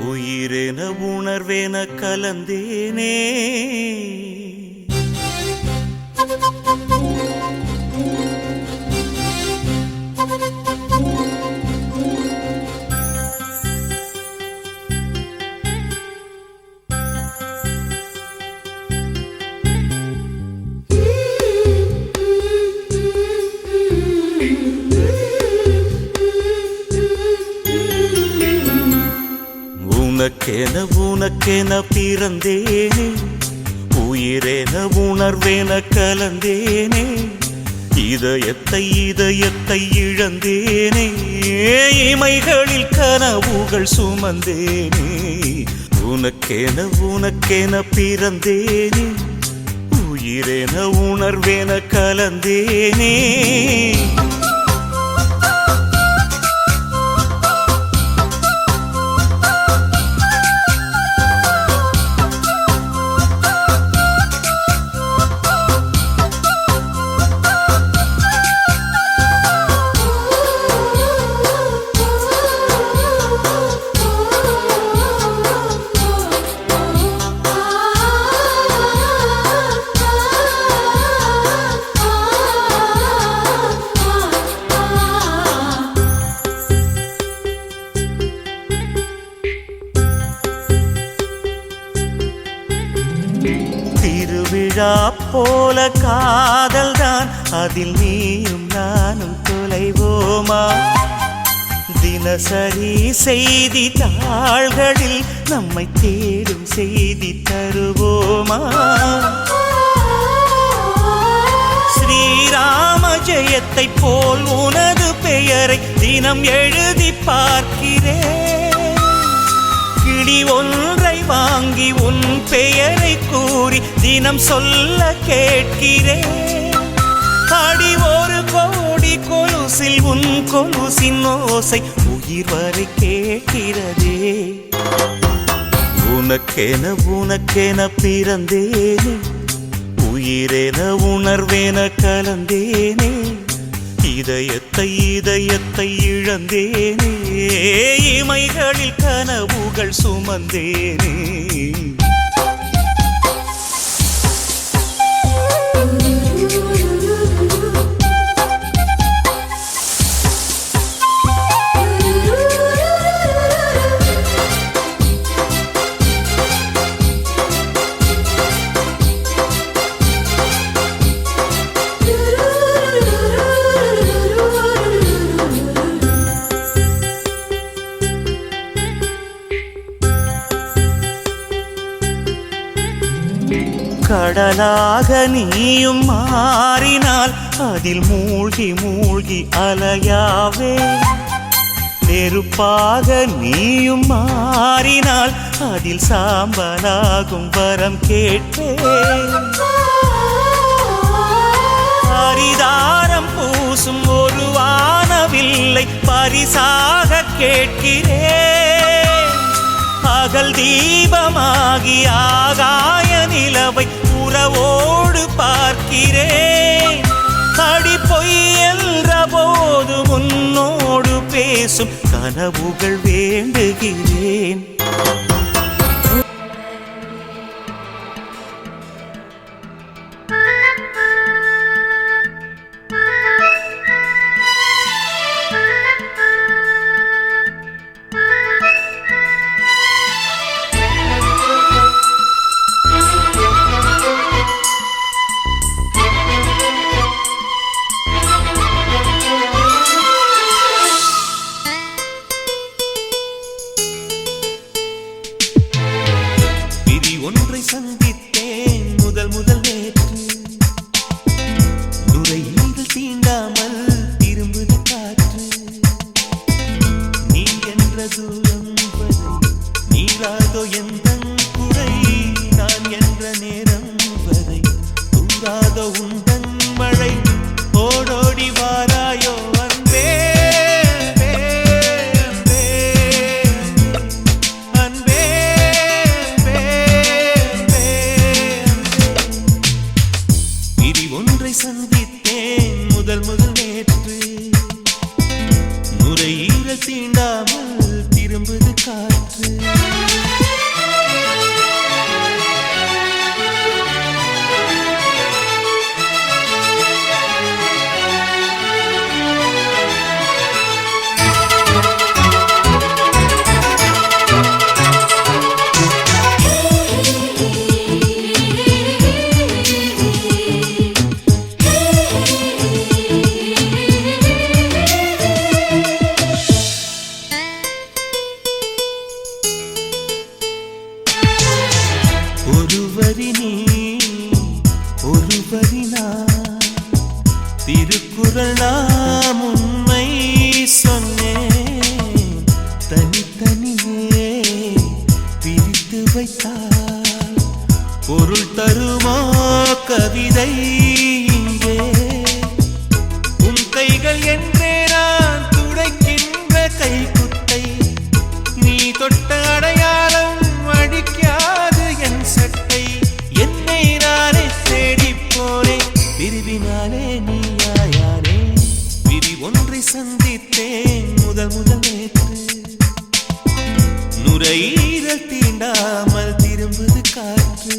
உயிரென உணர்வேன கலந்தேனே உனக்கென பிறந்தேனே உயிரென உணர்வேன கலந்தேனே இதயத்தை இழந்தேனே இமைகளில் கனவுகள் சுமந்தேனே உனக்கென பிறந்தேனே உயிரென உணர்வேன கலந்தேனே திருவிழா போல காதல்தான் அதில் நீயும் நானும் தொலைவோமா தினசரி செய்தி தாள்களில் நம்மை தேடும் செய்தி தருவோமா ஸ்ரீராம ஜெயத்தை போல் உனது பெயரை தினம் எழுதி பார்க்கிறேன் கிளி ஒன்றை வாங்கி உன் பெயரை கூறி தினம் சொல்ல கேட்கிறேன் அடி ஒரு கோடி கொலுசில் உன் கொலுசின் ஓசை உயிர் வரை கேட்கிறதே உனக்கென பிறந்தேனே உயிரென உணர்வேன கலந்தேனே இதயத்தை இழந்தேனே இமைகளில் கனவுகள் சுமந்தேனே கடலாக நீயும் மாறினால் அதில் மூழ்கி அலையாவே நெருப்பாக நீயும் மாறினால் அதில் சாம்பலாகும் வரம் கேட்பேன் பரிதாரம் பூசும் ஒரு வானவில்லை பரிசாக கேட்கிறேன் பகல் தீபமாகி ஆகாய நிலவை உறவோடு பார்க்கிறேன் அடி பொய் என்ற போது உன்னோடு பேசும் கனவுகள் வேண்டுகிறேன் ஒன்றை சந்தித்தேன் முதல் நேற்று நுரையீரல் தீண்டாமல் திரும்புது காற்று நீ என்ற தூரம் வரை நீராதோ எந்த குறை நான் என்ற நேரம் வரை தீண்டாமல் திரும்புது காற்று. ஒருவரி நீ ஒருவரி நான், திருக்குறள் நாம் உண்மை சொன்னேன். தனித்தனியே பிரித்து வைத்தால் பொருள் தருமோ கவிதை இங்கே? உன் கைகள் என்றே நான் துடைக்கின்ற கைக்குட்டை, நீ தொட்ட அடையாளம் அடிக்காது என் சட்டை. என்னை நானே தேடி போனேன், பிரிவினாலே நீயாயானே. விதி ஒன்றை சந்தித்தேன் முதல் முதல் நேற்று. நுரையீரல் தீண்டாமல் திரும்புது காற்று.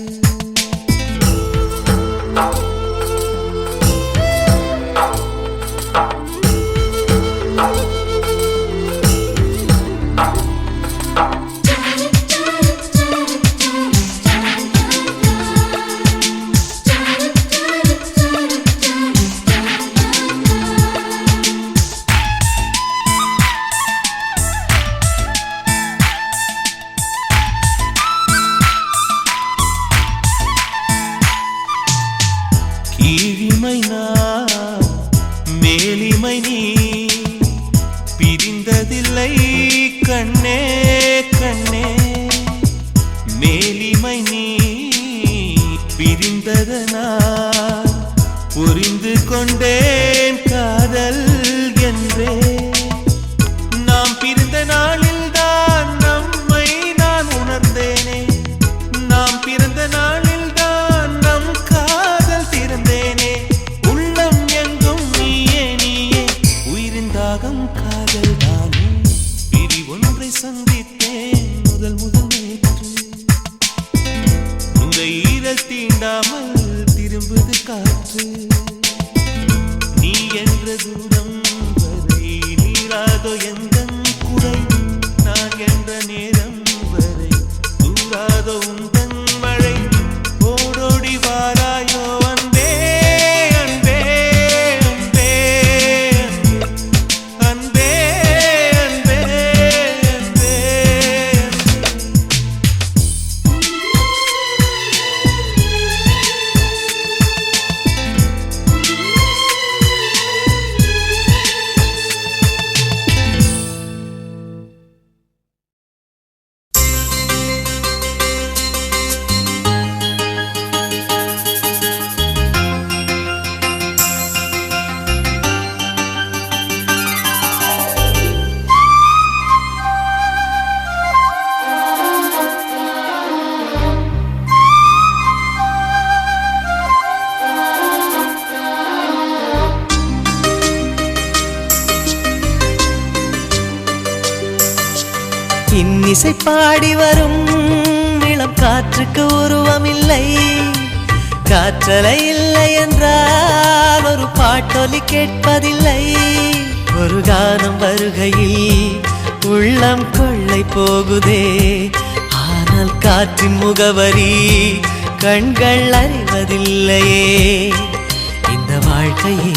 கீழிமை நான் மேலிமை நீ, பிரிந்ததில்லை கண்ணே கண்ணே. மேலிமை நீ பிரிந்ததனால் புரிந்து கொண்டேன் காதல் என்றே. நாம் பிரிந்த நாளில் தான் நம்மை நான் உணர்ந்தேனே. நாம் பிறந்த நாளில் தான் நம் காதல் திறந்தேனே. உள்ளம் எங்கும் நீயே நீயே, உயிரின் தாகம் காதல் தானே. பிரி ஒன்றை சந்தித்தேன் முதல் முதல் நேற்று. நுரையீரல் தீண்டாமல் திரும்புது காற்று. நீ என்ற தூரம் வரை நீராதோ எந்தன் குறை. நான் என்ற நேரம் வரை தூராதோ உந்தன் மழை. ஓடோடி வாராயோ அன்பே அன்பே அன்பே அன்பே அன்பே அன்பே. இன்னிசை பாடி வரும் இளம் காற்றுக்கு உருவமில்லை. காற்றலை இல்லை என்றால் ஒரு பாட்டொலி கேட்பதில்லை. ஒரு கானம் வருகையில் உள்ளம் கொள்ளை போகுதே. ஆனால் காற்றின் முகவரி கண்கள் அறிவதில்லையே. இந்த வாழ்க்கையே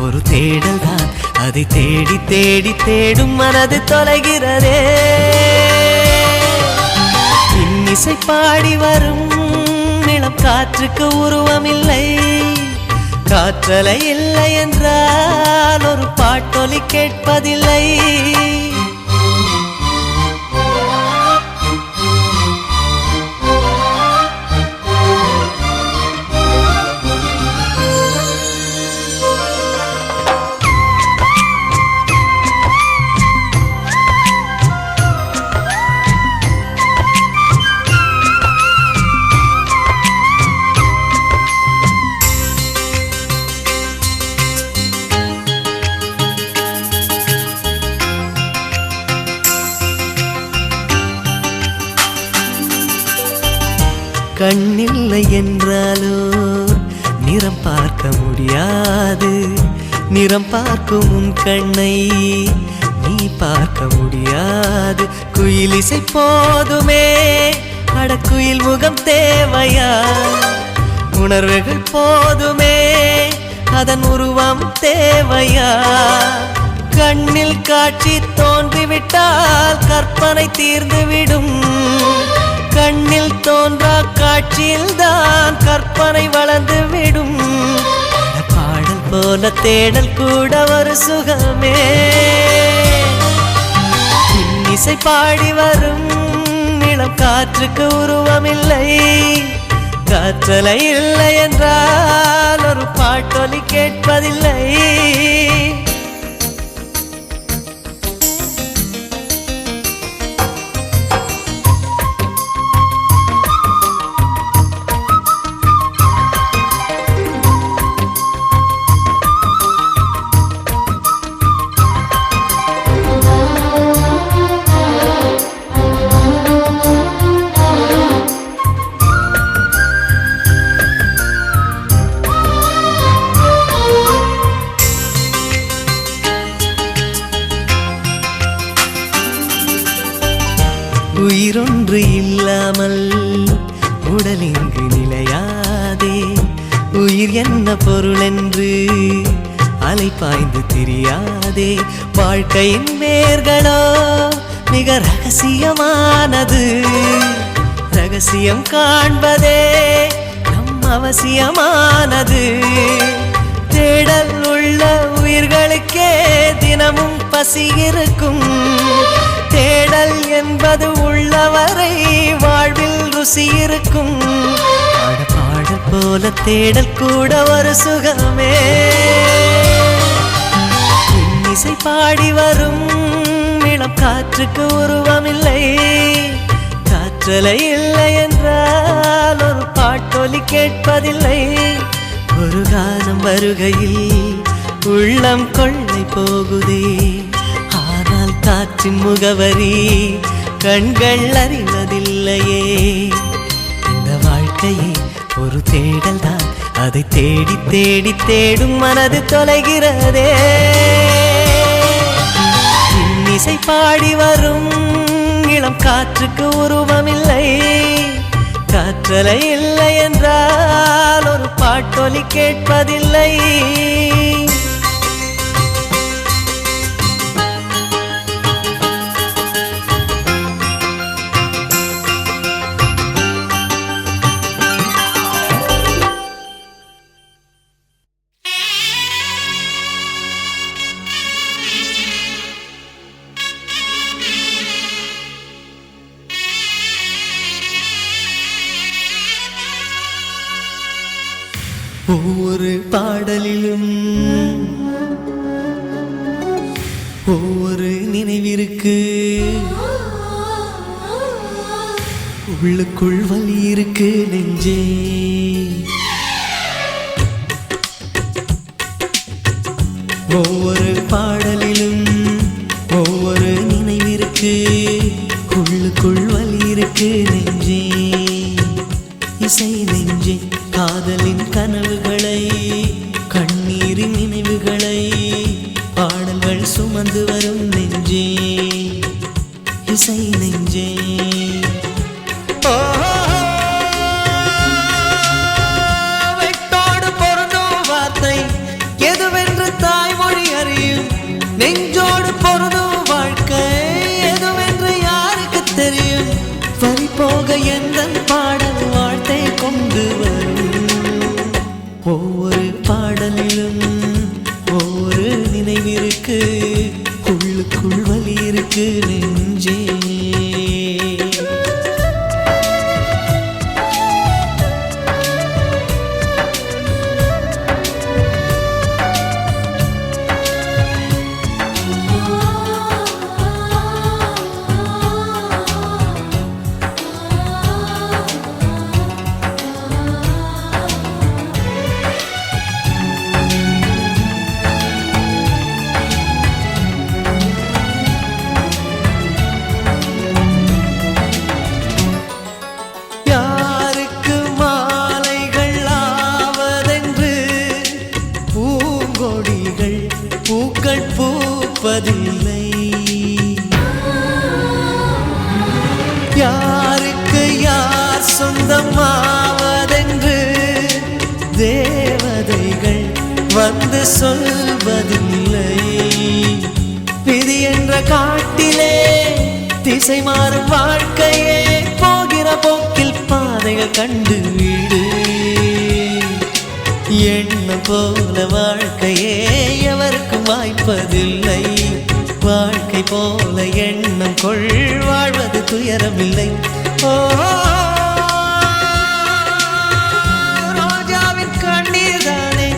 ஒரு தேடல் தான், அதை தேடி தேடி தேடும் மனது தொலைகிறதே. இன்னிசை பாடி வரும் இளம் காற்றுக்கு உருவமில்லை. காற்றலை இல்லை என்றால் ஒரு பாட்டொலி கேட்பதில்லை. கண்ணில்லை என்றாலோ நிறம் பார்க்க முடியாது. நிறம் பார்க்கும் உன் கண்ணை நீ பார்க்க முடியாது. குயிலிசை போதுமே, அடக்குயில் முகம் தேவையா? உணர்வுகள் போதுமே, அதன் உருவம் தேவையா? கண்ணில் காட்சி தோன்றிவிட்டால் கற்பனை தீர்ந்துவிடும். கண்ணில் தோன்றா காட்சியில்தான் கற்பனை வளர்ந்துவிடும். பாடல் போல தேடல் கூட ஒரு சுகமே. இன்னிசை பாடி வரும் இளம் காற்றுக்கு உருவமில்லை. காற்றலை இல்லை என்றால் ஒரு பாட்டொலி கேட்பதில்லை. உயிரொன்று இல்லாமல் உடல் இங்கு நிலையாதே. உயிர் என்ன பொருள் என்று அலைப்பாய்ந்து தெரியாதே. வாழ்க்கையின் வேர்களோ மிக ரகசியமானது. ரகசியம் காண்பதே நம் அவசியமானது. தேடல் உள்ள உயிர்களுக்கே தினமும் பசி இருக்கும். தேடல் என்பது உள்ளவரை வாழ்வில் ருசி இருக்கும். பாடல் போல தேடல் கூட ஒரு சுகமே. இன்னிசை பாடி வரும் இளம் காற்றுக்கு உருவமில்லை. காற்றலை இல்லை என்றால் ஒரு பாட்டொலி கேட்பதில்லை. ஒரு காலம் வருகையில் உள்ளம் கொள்ளை போகுதே. ஆனால் காற்றின் முகவரி கண்கள் அறிவதில்லையே. இந்த வாழ்க்கையே ஒரு தேடல் தான். அதை தேடி தேடி தேடும் மனது தொலைகிறதே. இன்னிசை பாடி வரும் இளம் காற்றுக்கு உருவமில்லை. காற்றலை இல்லை என்றால் ஒரு பாட்டொலி கேட்பதில்லை. ஒவ்வொரு பாடலிலும் ஒவ்வொரு நினைவிற்கு. உள்ளுக்குள் வலி இருக்கு நெஞ்சே. ஒவ்வொரு பாடலிலும் ஒவ்வொரு நினைவிற்கு. உள்ளுக்குள் வலி இருக்கு நெஞ்சே. இசை நெஞ்சே, காதலின் கனவுகளை கண்ணீரின் நினைவுகளை பாடல்கள் சுமந்து வரும் நெஞ்சே. இசை நெஞ்சே, வெட்டோடு பொருந்தும் வார்த்தை எதுவென்று தாய்மொழி அறியும். நெஞ்சோடு பொருந்தும் வாழ்க்கை எதுவென்று யாருக்கு தெரியும். வழி போக எந்த பாடல் வாழ்த்தை கொண்டு வரும். ஒவ்வொரு பாடலிலும் ஒவ்வொரு நினைவிற்கு. உள்ளுக்குள் வலி இருக்கு நெஞ்சே. சொல்வதில்லை. விதி என்ற காட்டிலே திசை மாறும் வாழ்க்கையே, போகிற போக்கில் பாதைகள் கண்டு விடு. எண்ணம் போல வாழ்க்கையே எவருக்கும் வாய்ப்பதில்லை. வாழ்க்கை போல எண்ணம் கொள், வாழ்வது துயரமில்லை. ஓ ரோஜாவின் கண்ணீர் தானே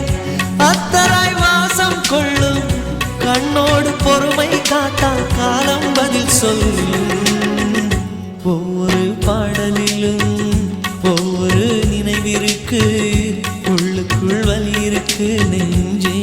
அத்தராய் வாசம் கொள்ளும். கண்ணோடு பொறுமை காத்தால் காலம் பதில் சொல்லும். ஒவ்வொரு பாடலிலும் ஒவ்வொரு நினைவிற்கு, உள்ளுக்குள் வலி இருக்கு நெஞ்சே.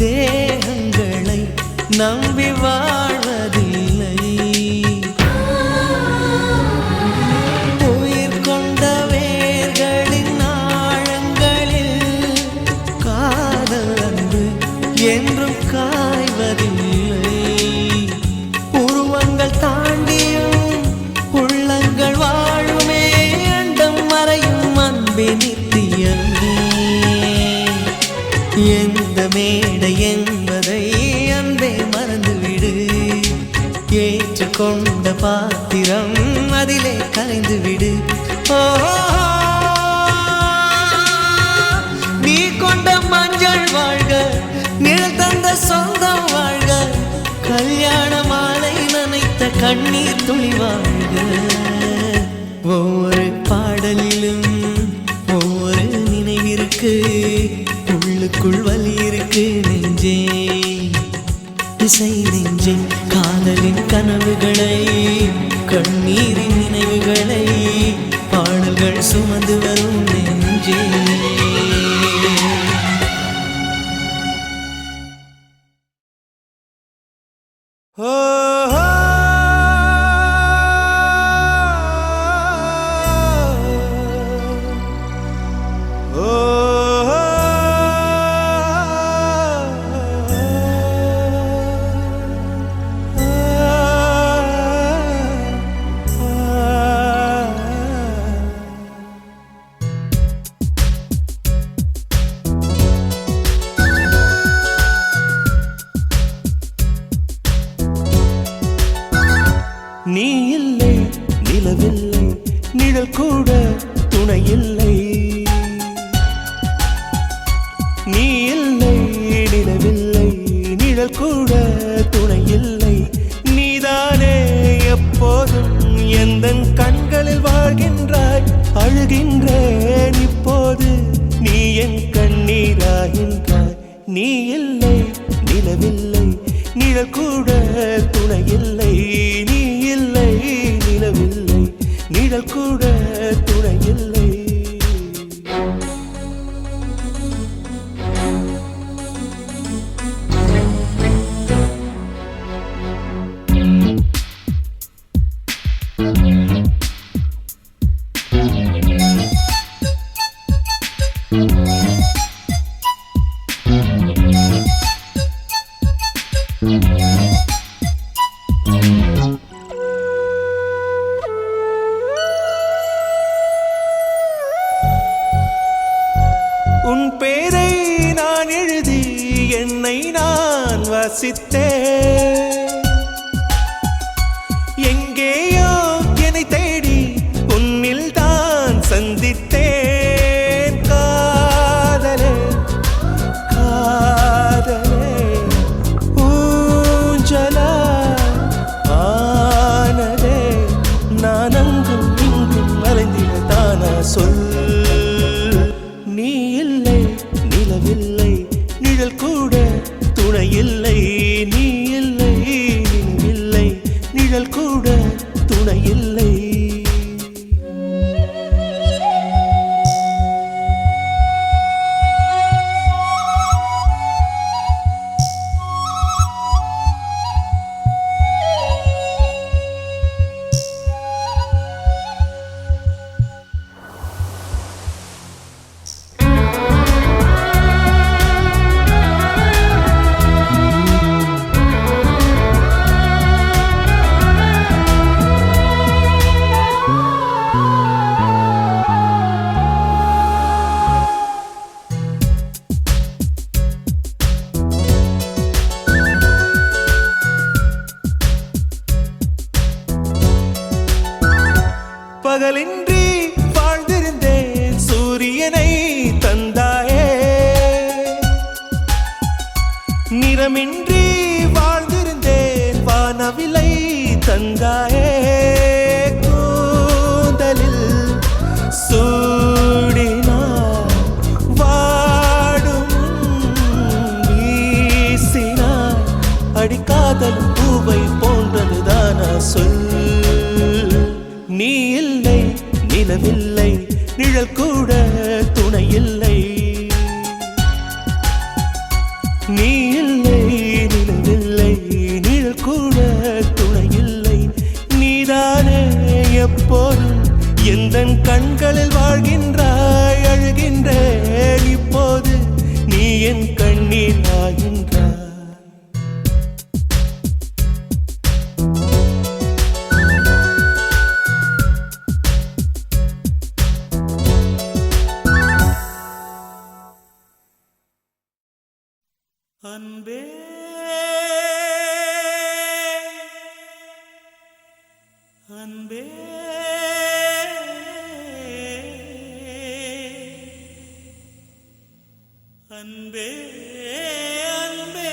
தேகங்களை நம்பி வாழ்வதில்லை. உயிர் கொண்ட வேர்களின் ஆழங்களில் காதல் அன்பு என்றும் காய்வதில்லை. உருவங்கள் தாண்டியும் உள்ளங்கள் வாழுமே, அண்டம் மறையும் அன்பே நித்தியமே. எந்த மேடை என்பதை அன்பே மறந்துவிடு. ஏற்றுக்கொண்ட பாத்திரம் அதிலே கலைந்துவிடு. ஓ நீ கொண்ட மஞ்சள் வாழ்க, நிழல் தந்த சொந்தம் வாழ்க. கல்யாண மாலை நனைத்த கண்ணீர் துளி வாழ்க. ஒவ்வொரு பாடலிலும் ஒவ்வொரு நினைவிற்கு, உள்ளுக்குள் வலி இருக்கு நெஞ்சே. இசை நெஞ்சே, காதலின் கனவுகளை, கண்ணீரின் நினைவுகளை பாடல்கள் சுமந்து வரும் நெஞ்சே. நீ இல்லை, நிலவில்லை, நிழல் கூட துணை இல்லை. நீ இல்லை, நிலவில்லை, நிழல் கூட துணை இல்லை. நீதானே எப்போதும் எந்தன் கண்களில் வாழ்கின்றாய். அழுகின்றேன் இப்போது, நீ என் கண்ணீராகின்றாய். நீ இல்லை, நிலவில்லை, நிழல் கூட துணை இல்லை. நீ இல்லை, நிலவில்லை, நிழல் கூட துணை இல்லை. உன் பேரை நான் எழுதி என்னை நான் வசித்தேன். எங்கேயோ என்னை தேடி உன்னில் தான் சந்தித்தேன். காதலே காதலே ஊஞ்சலா ஆனதே. நான் அங்கும் இங்கும் மறைந்திட தானா சொல். நீ இல்லை, நிலவில்லை, நிழல் கூட துணை இல்லை. நீ இல்லை, நிலவில்லை, நிழல் கூட துணை இல்லை. பகலின்றி வாழ்ந்திருந்தேன் சூரியனை தந்தாயே நிறமின்றி வாழ்ந்திருந்தேன் வானவிலை தந்தாயே கூந்தலில் சூடினார் வாடும் வீசினார் அடிக்காதலும் பூவை போன்றதுதானா சொல் நீ இல்லை நிலவில்லை நிழல் கூட துணை இல்லை நீ இல்லை நிலவில்லை நிழல் கூட துணை இல்லை நீதானே எப்போதும் எந்தன் கண்களில் வாழ்கின்றாய் அழுகின்றேன் இப்போது நீ என் கண்ணீர் ஆகின்றாய் அன்பே அன்பே அன்பே அன்பே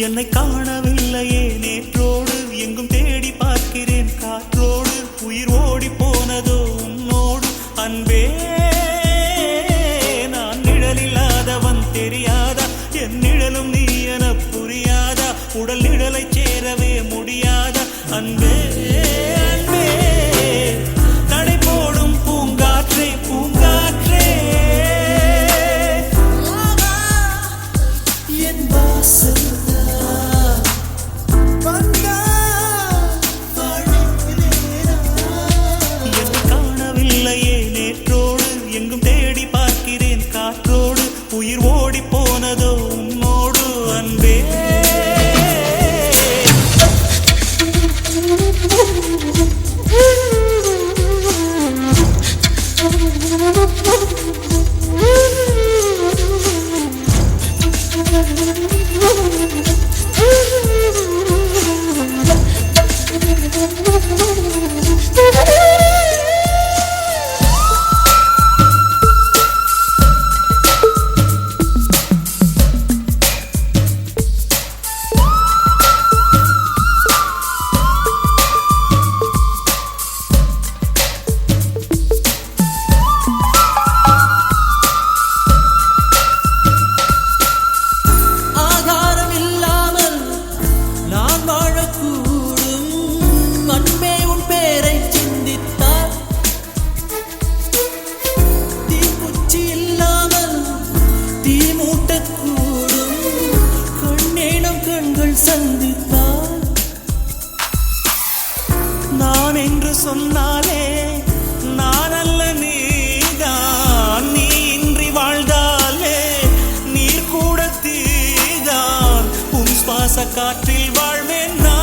என்னை காணவில்லையே நேற்றோடு எங்கும் தேடி பார்க்கிறேன் காற்றோடு உயிர் ஓடி போனதோ உன்னோடு அன்பே நான் நிழலில்லாதவன் தெரியாதா என் நிழலும் நீ என புரியாதா உடல் நிழலை சேரவே முடியாதா அன்பே அன்பே நடை போடும் பூங்காற்றே பூங்காற்றே என் வாசல் உயிர் ஓடி போனதோ உன்னோடு அன்பே நான் என்று சொன்னாலே நான் அல்ல நீதான் நீ இன்றி வாழ்ந்தாலே நீர் கூட தீதான் உன் சுவாச காற்றில் வாழ்வேன் நான்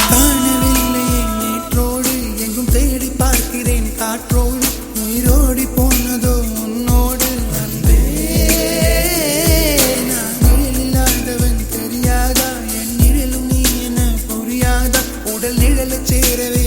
காணவில்லையே நேற்றோடு எங்கும் தேடி பார்க்கிறேன் காற்றோடு உயிரோடி போனதோ உன்னோடு அன்பே நான் நிழலில்லாதவன் தெரியாதா என் நிழலும் நீ என புரியாதா உடல் நிழலை சேரவே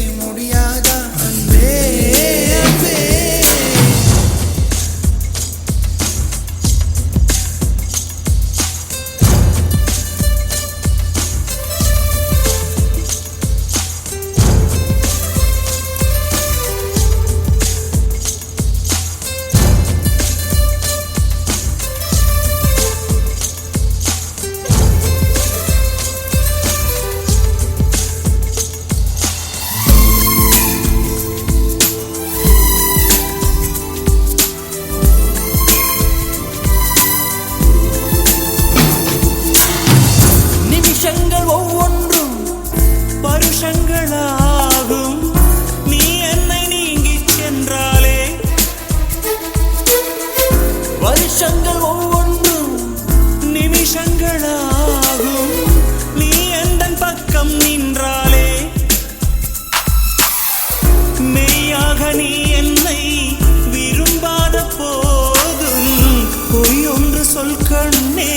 வருஷங்கள் ஒவ்வொன்றும் நிமிஷங்களாகும். நீ எந்தன் பக்கம் நின்றாலே மெய்யாக நீ என்னை விரும்பாத போதும் பொய் ஒன்று சொல் கண்ணே,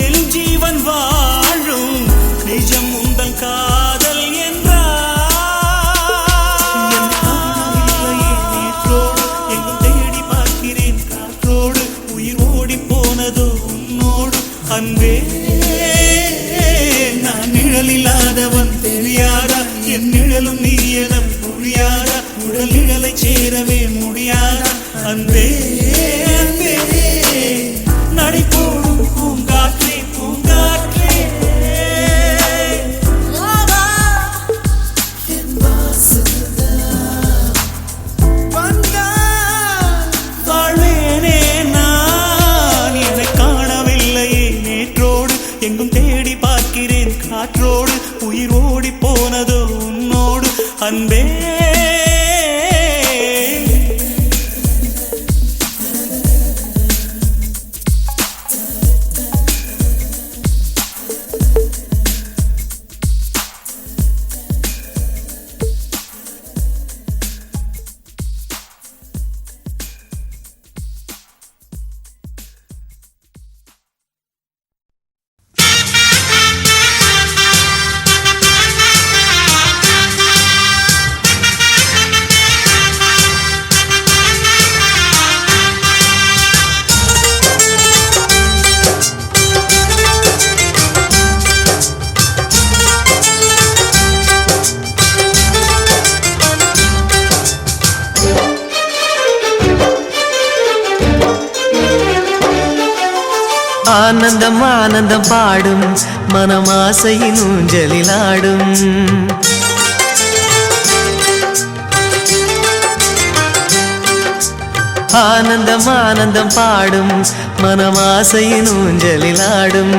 என் ஜீவன் வாழும் நிஜம் உந்தன் காதல் நேற்றோடு எங்கும் தேடி பார்க்கிறேன் காற்றோடு, உயிர் ஓடி போனதோ உன்னோடு அன்பே. நான் நிழலில்லாதவன் தெரியாதா, என் நிழலும் நீ என புரியாதா, உடல் நிழலை சேரவே முடியாதா அன்பே அன்பே. நடை போடும் பூங்காற்றே பூங்காற்றே, வாழ்வேனே நான் என்னை காணவில்லையே நேற்றோடு, எங்கும் தேடி பார்க்கிறேன் காற்றோடு, உயிர் ஓடி போனதோ உன்னோடு அன்பே. ஆனந்தம் ஆனந்தம் பாடும் மனமாசையின் ஊஞ்சலிலாடும். ஆனந்தம் ஆனந்தம் பாடும் மனமாசையின் ஊஞ்சலிலாடும்.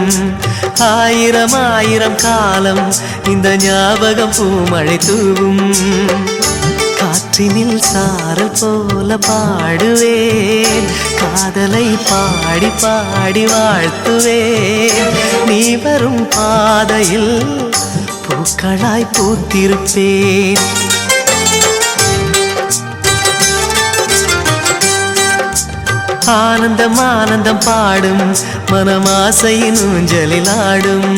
ஆயிரம் ஆயிரம் காலம் இந்த ஞாபகம் பூமழை தூவும். காற்றினில் சாரல் போல பாடுவேன், காதலை பாடி பாடி வாழ்த்துவேன். நீ வரும் பாதையில் பூக்களாய் பூத்திருப்பேன். ஆனந்தம் ஆனந்தம் பாடும் மனமாசையின் ஊஞ்சலில் ஆடும்.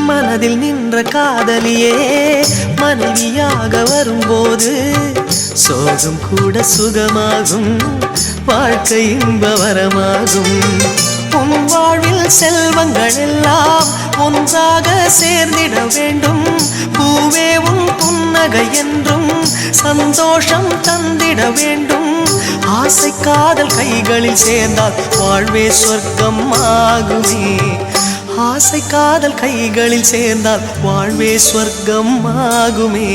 மனதில் நின்ற காதலியே மனைவியாக வரும்போது சோகம் கூட சுகமாகும், வாழ்க்கை இன்பவரமாகும். உன் வாழ்வில் செல்வங்கள் எல்லாம் ஒன்றாக சேர்ந்திட வேண்டும். பூவே உன் புன்னகை என்றும் சந்தோஷம் தந்திட வேண்டும். ஆசை காதல் கைகளில் சேர்ந்தால் வாழ்வே சொர்க்கம் ஆகுமே. ஆசை காதல் கைகளில் சேர்ந்தால் வாழ்வே சொர்க்கம் ஆகுமே.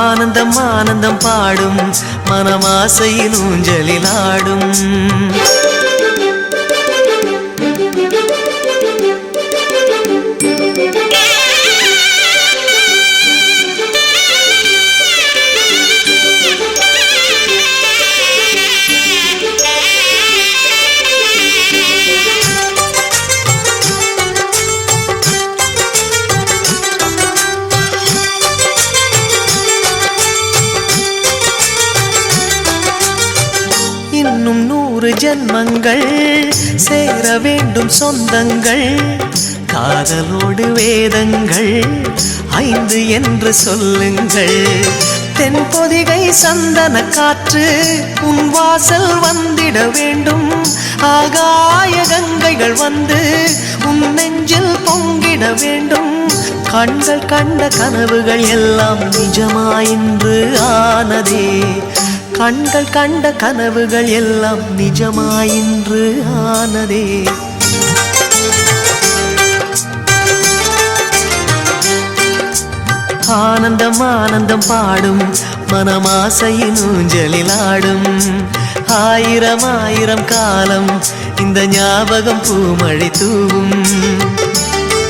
ஆனந்தம் ஆனந்தம் பாடும் மனமாசையின் ஊஞ்சலில் ஆடும். இன்னும் 100 ஜன்மங்கள் சேர வேண்டும் சொந்தங்கள். காதலோடு வேதங்கள் 5 என்று சொல்லுங்கள். தென்பொதிகை சந்தன காற்று உன் வாசல் வந்திட வேண்டும். ஆகாய கங்கைகள் வந்து உன் நெஞ்சில் பொங்கிட வேண்டும். கண்கள் கண்ட கனவுகள் எல்லாம் நிஜமாயின்று ஆனதே. கண்கள் கண்ட கனவுகள் எல்லாம் நிஜமாயின்று ஆனதே. ஆனந்தம் ஆனந்தம் பாடும் மனமாசையின் ஊஞ்சலில் ஆடும். ஆயிரம் ஆயிரம் காலம் இந்த ஞாபகம் பூமழை தூவும்.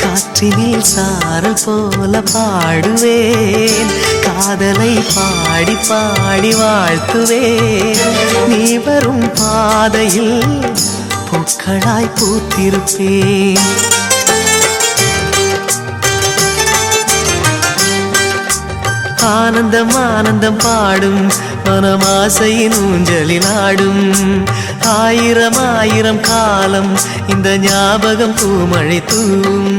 காற்றினில் சாரல் போல பாடுவேன், காதலை பாடி பாடி வாழ்த்துவேன். நீ வரும் பாதையில் பூக்களாய் பூத்திருப்பேன். ஆனந்தம் ஆனந்தம் பாடும் மனமாசையின் ஊஞ்சலில் ஆடும். ஆயிரம் ஆயிரம் காலம் இந்த ஞாபகம் பூமழை தூவும்.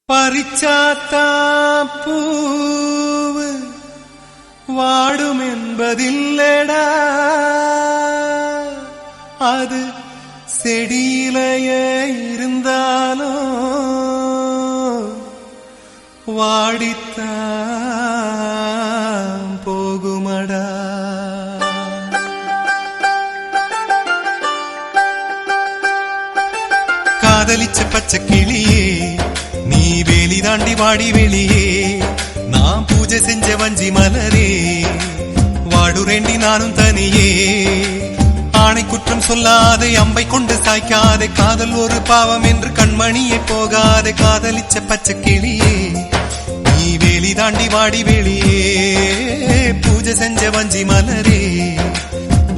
பறிச்சாத்தா பூவு வாடும் என்பதில்லடா, அது செடியிலேயே இருந்தாலும் வாடித்தான் போகுமடா. காதலிச்ச பச்சை கிளியே நீ வேலி தாண்டி வாடி வெளியே. நான் பூஜை செஞ்ச வஞ்சி மலரே வாடுரேண்டி நானும் தனியே. ஆணை குற்றம் சொல்லாதே, அம்பை கொண்டு சாய்க்காதே, காதல் ஒரு பாவம் என்று கண்மணியே போகாதே. காதலிச்ச பச்சை கிளியே நீ வேலி தாண்டி வாடி வெளியே. பூஜை செஞ்ச வஞ்சி மலரே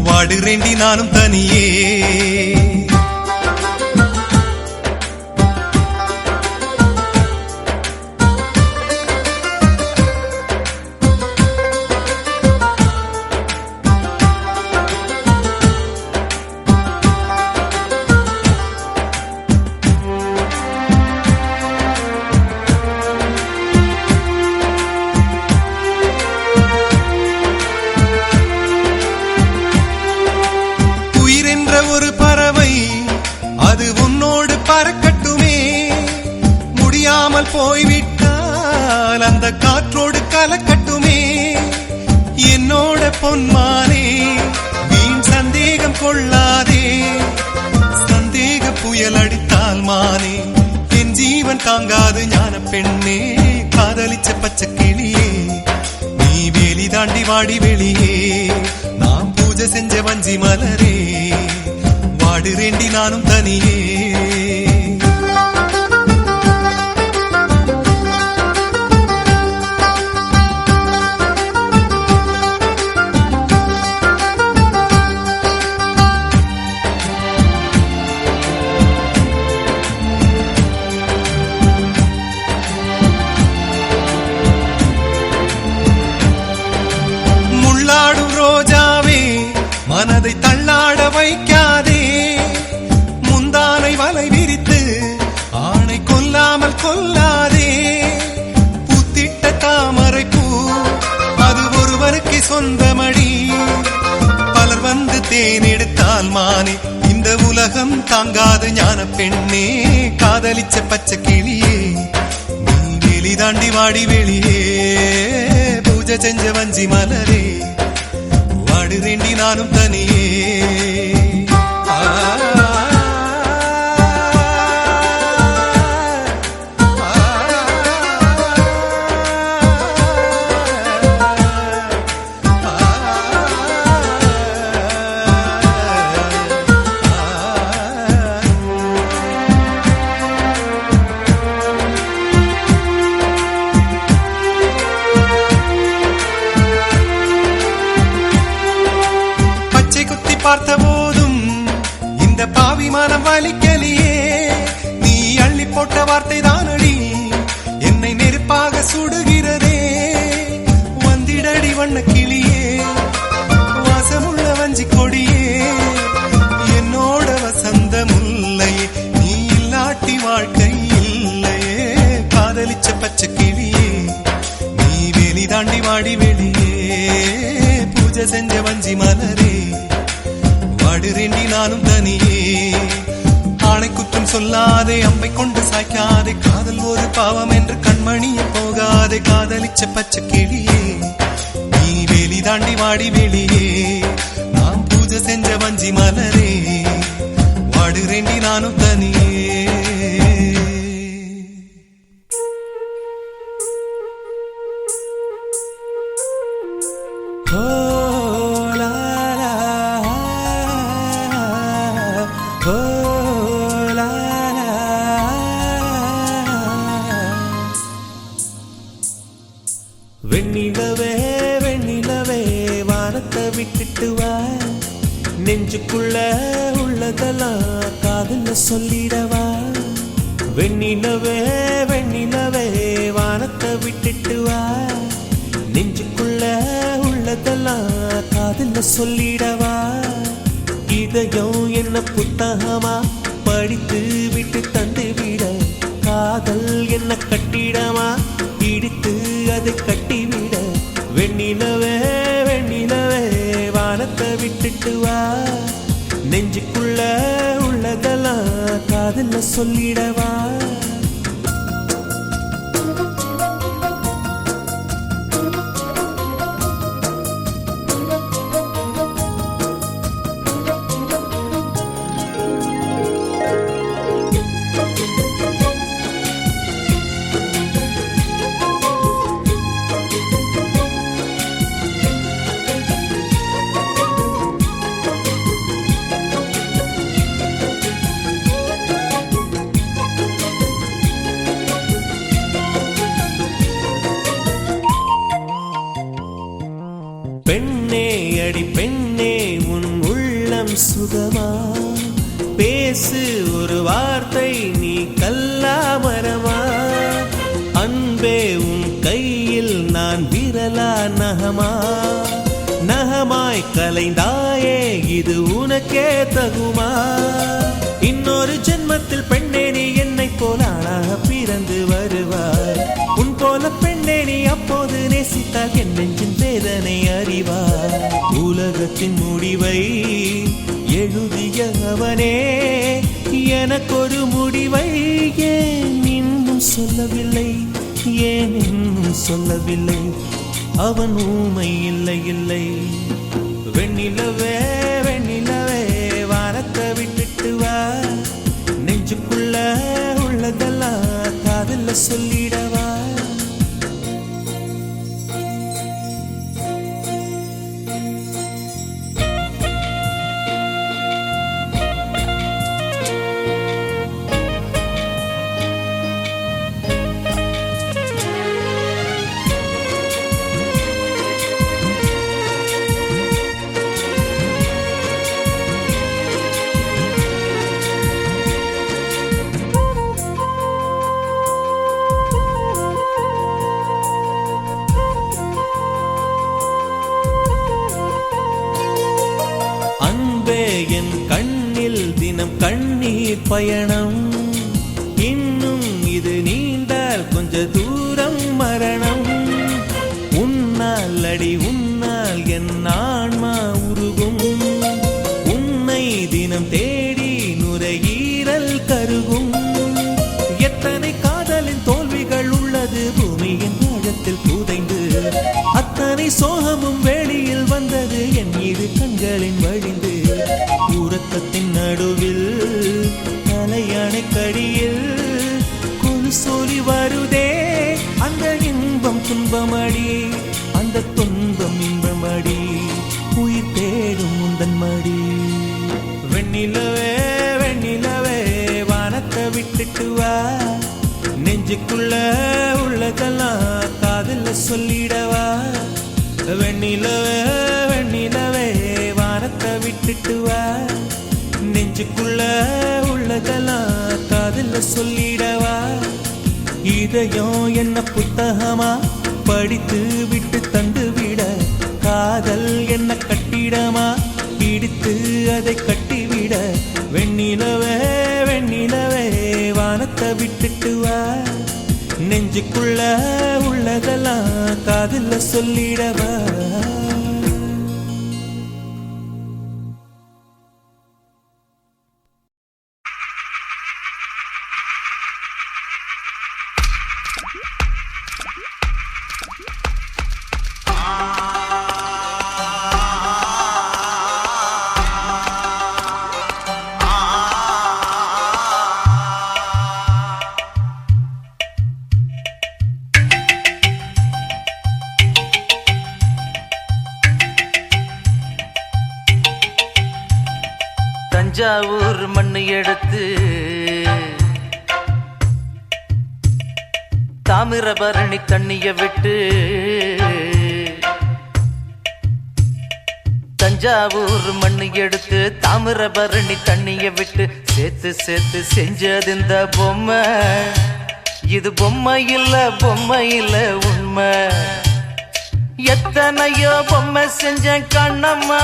வாடுரேண்டி நானும் தனியே. ஒரு பறவை அது உன்னோடு பறக்கட்டுமே. முடியாமல் போய்விட்டால் அந்த காற்றோடு கலக்கட்டுமே. என்னோட பொன்மானே வீண் சந்தேகம் கொள்ளாதே. சந்தேக புயல் அடித்தால் மானே என் ஜீவன் தாங்காது ஞான பெண்ணே. காதலிச்ச பச்சை கிளியே நீ வேலி தாண்டி வாடி வெளியே. நாம் பூஜை செஞ்ச வஞ்சி மலரே வாடுரேண்டி நானும் தனியே. முள்ளாடும் ரோஜாவே மனதை தள்ளாட வைக்காதே. முந்தானை வலை விரித்து ஆணை கொல்லாமல் கொல்லாதே. பூத்திட்ட தாமரை பூ அது ஒருவருக்கு சொந்தமடி. பலர் வந்து தேன் எடுத்தால் மானே இந்த உலகம் தாங்காத ஞான பெண்ணே. காதலிச்ச பச்சை கிளியே நீ வேலி தாண்டி வாடி வெளியே. பூஜை செஞ்ச வஞ்சி மலரே வாடுரேண்டி நானும் தனியே. பார்த்த வலிக்கலியே நீ அள்ளி போட்ட வார்த்தை தானடி என்னை நெருப்பாக சுடுகிறதே வந்திடடி வண்ண கிளியே வாசமுள்ள வஞ்சி கொடியே என்னோட வசந்த முல்லையே நீ இல்லாட்டி வாழ்க்கை இல்லையே காதலிச்ச பச்சை கிளியே நீ வேலி தாண்டி வாடி வெளியே பூஜை செஞ்ச வஞ்சி மலரே வாடுறேண்டி நானும் தனியே ஆணை குற்றம் சொல்லாதே அம்பை கொண்டு சாய்க்காதே காதல் ஒரு பாவம் என்று கண்மணிய போகாதே காதலிச்ச பச்சை கிளியே நீ வேலி தாண்டி வாடி வெளியே நாம் பூஜை செஞ்ச வஞ்சி மலரே வாடுறேண்டி நானும் தனியே வெண்ணிலவே வெண்ணிலவே வானத்தை விட்டுட்டு வா நெஞ்சுக்குள்ள உள்ளதெல்லாம் காதல்ல சொல்லிடவா வெண்ணிலவே வெண்ணிலவே வானத்தை விட்டுட்டு வா நெஞ்சுக்குள்ள உள்ளதெல்லாம் காதல்ல சொல்லிடவா இதயம் என்ன புத்தகமா படித்து விட்டு தந்து விட காதல் என்ன கட்டிடமா இடித்து அதை கட்டிவிட வெண்ணிலவே வெண்ணிலவே வானத்தை விட்டுட்டு வா நெஞ்சுக்குள்ள உள்ளதெல்லாம் காதல்ல சொல்லிடவா பெண்ணே அடி பெண்ணே உன் உள்ளம் சுகமா பேசு ஒரு வார்த்தை நீ கல்லாமரமா அன்பே உன் கையில் நான் விரலா நகமா நகமாய் கலைந்தாயே இது உனக்கே தகுமா இன்னொரு ஜென்மத்தில் பெண்ணே நீ என்னை போல அழகாக பிறந்து வருவாய் உன் போல பெண்ணே நீ அப்போது நேசித்தால் என் நெஞ்சின் வேதனை அறிவார் உலகத்தின் முடிவை எழுதிய அவனே எனக்கொரு முடிவை ஏன் இன்னும் சொல்லவில்லை ஏன் இன்னும் சொல்லவில்லை அவன் ஊமை இல்லை இல்லை வெண்ணிலவே வெண்ணிலவே வானத்தை விட்டுட்டு வா நெஞ்சுக்குள்ள உள்ளதெல்லாம் காதல்ல சொல்லிடவா என் கண்ணில் தினம் கண்ணீர் பயணம் இன்னும் இது நீண்டால் கொஞ்ச தூரம் மரணம் உன்னால் அடி உன்னால் என் ஆன்மா உருகும் உன்னை தினம் தேடி நுரையீரல் கருகும் எத்தனை காதலின் தோல்விகள் உள்ளது பூமியின் ஆழத்தில் புதைந்து அத்தனை சோகமும் வெளியில் வந்தது என் இரு கண்களின் வழிந்து உறக்கத்தின் நடுவில் தலையணை கடியில் கொலுசோலி வருதே அந்த இன்பம் துன்பமடி அந்த துன்பம் இன்பமடி உயிர் தேடும் முந்தன் மடி வெண்ணிலவே வெண்ணிலவே வானத்தை விட்டுட்டு வா நெஞ்சுக்குள்ள உள்ளதெல்லாம் காதல்ல சொல்லிடவா வெண்ணிலவே வெண்ணிலவே வானத்தை விட்டுட்டு வா நெஞ்சுக்குள்ள உள்ளதெல்லாம் காதல்ல சொல்லிடவா இதயம் என்ன புத்தகமா படித்து விட்டு தந்து விட காதல் என்ன கட்டிடமா பிடித்து அதை கட்டிவிட வெண்ணிலவே வெண்ணிலவே வானத்தை விட்டுட்டு வா நெஞ்சுக்குள்ள உள்ளதெல்லாம் காதல்ல சொல்லிடவா தஞ்சாவூர் மண்ணு எடுத்து தாமிரபரணி தண்ணிய விட்டு தஞ்சாவூர் மண்ணு எடுத்து தாமிரபரணி தண்ணிய விட்டு சேர்த்து சேர்த்து செஞ்சது இந்த பொம்மை இது பொம்மை இல்ல உண்மை எத்தனையோ பொம்மை செஞ்ச கண்ணம்மா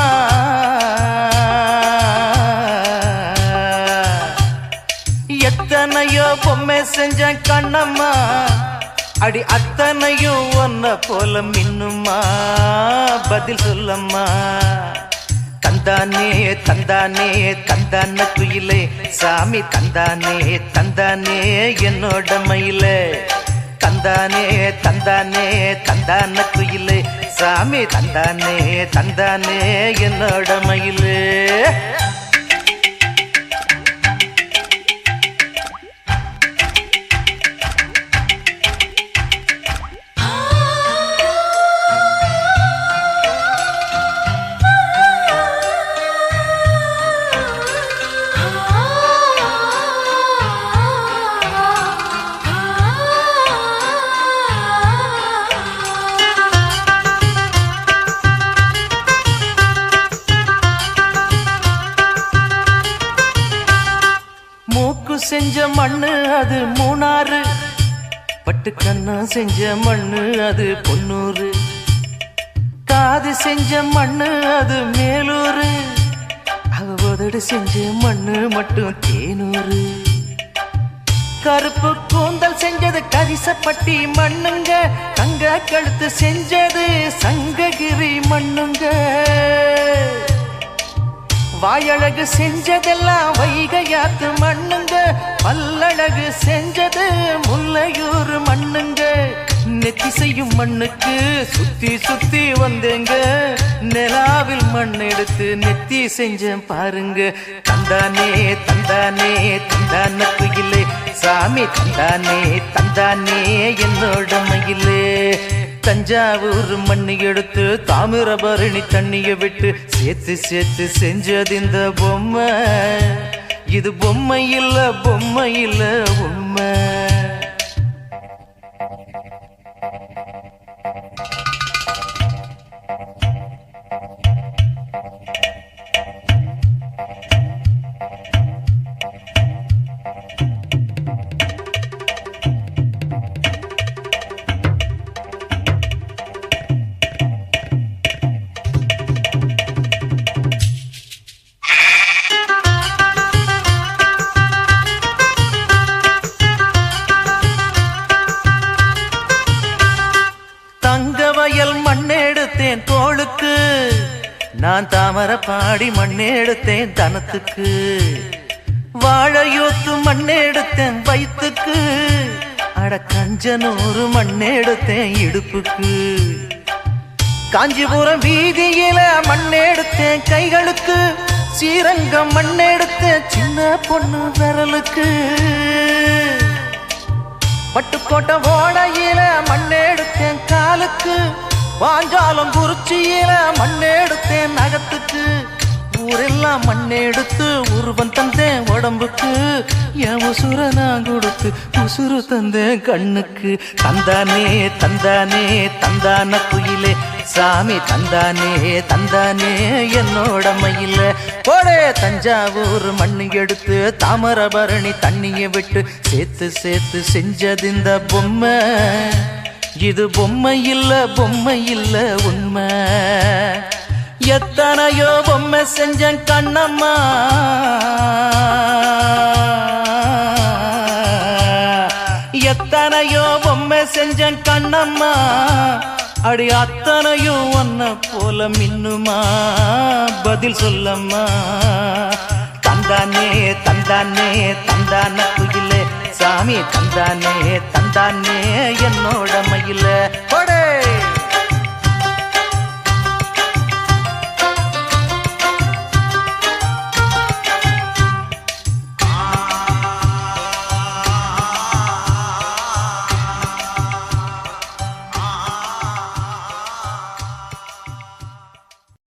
எத்தனையோ பொம்மை செஞ்ச கண்ணம்மா அடி அத்தனையும் ஒன்ன போல மின்னுமா பதில் சொல்லம்மா தந்தானே தந்தானே தந்தான குயிலே சாமி தந்தானே தந்தானே என்னோட மயிலே தந்தானே தந்தானே தந்தான குயிலே சாமி தந்தானே தந்தானே என்னோட மயிலே செஞ்ச மண்ணு அது மூணாறு பட்டு கண்ணா செஞ்ச மண்ணு அது பொன்னூறு காது செஞ்ச மண்ணு அது மேலூரு அவ உதடு செஞ்ச மண்ணு மட்டும் தேனூரு கருப்பு கூந்தல் செஞ்சது கரிசப்பட்டி மண்ணுங்க தங்க கழுத்து செஞ்சது சங்ககிரி மண்ணுங்க வாயழகு செஞ்சதெல்லாம் வைகையாத்து மண்ணுங்க பல்லழகு செஞ்சது முல்லையூர் மண்ணுங்க நெத்தி செய்யும் மண்ணுக்கு சுத்தி சுத்தி வந்தேங்க நிலாவில் மண் எடுத்து நெத்தி செஞ்சேன் பாருங்க தந்தானே தந்தானே தந்தான குயிலே சாமி தந்தானே தந்தானே என்னோட மயிலே தஞ்சாவூர் மண்ணு எடுத்து தாமிரபரணி தண்ணிய விட்டு சேர்த்து சேர்த்து செஞ்சது இந்த பொம்மை இது பொம்மை இல்ல உண்மை மண்ணெடுத்தேன் தோளுக்கு நான் தாமரை பாடி மண்ணெடுத்தேன் தனத்துக்கு வாழையூத்து மண்ணெடுத்தேன் வயிற்றுக்கு அட கஞ்சனூறு மண்ணெடுத்தேன் இடுப்புக்கு காஞ்சிபுரம் வீதியில மண்ணெடுத்தேன் கைகளுக்கு ஸ்ரீரங்கம் மண்ணெடுத்தேன் சின்ன பொண்ணு விரலுக்கு பட்டுக்கோட்டை ஓடையில மண்ணெடுத்தேன் காலுக்கு வாஞ்சாலம் குறிச்சியில மண்ணெடுத்தேன் நகத்துக்கு ஊரெல்லாம் மண்ணெடுத்து உருவம் தந்தேன் உடம்புக்கு என் உசுர நான் கொடுத்து உசுறு தந்தேன் கண்ணுக்கு தந்தானே தந்தானே தந்தான குயிலே சாமி தந்தானே தந்தானே என்னோட மயில போடே தஞ்சாவூர் மண்ணு எடுத்து தாமிரபரணி தண்ணிய விட்டு சேர்த்து சேர்த்து செஞ்சது இந்த பொம்மை இது பொம்மை இல்ல உண்மை எத்தனையோ பொம்மை செஞ்சேன் கண்ணம்மா எத்தனையோ பொம்மை செஞ்சேன் கண்ணம்மா அடி அத்தனையும் ஒன்ன போல மின்னுமா பதில் சொல்லம்மா தந்தானே தந்தானே தந்தான குயிலே சாமி தந்தானே தந்தானே என்னோட மயில கொடே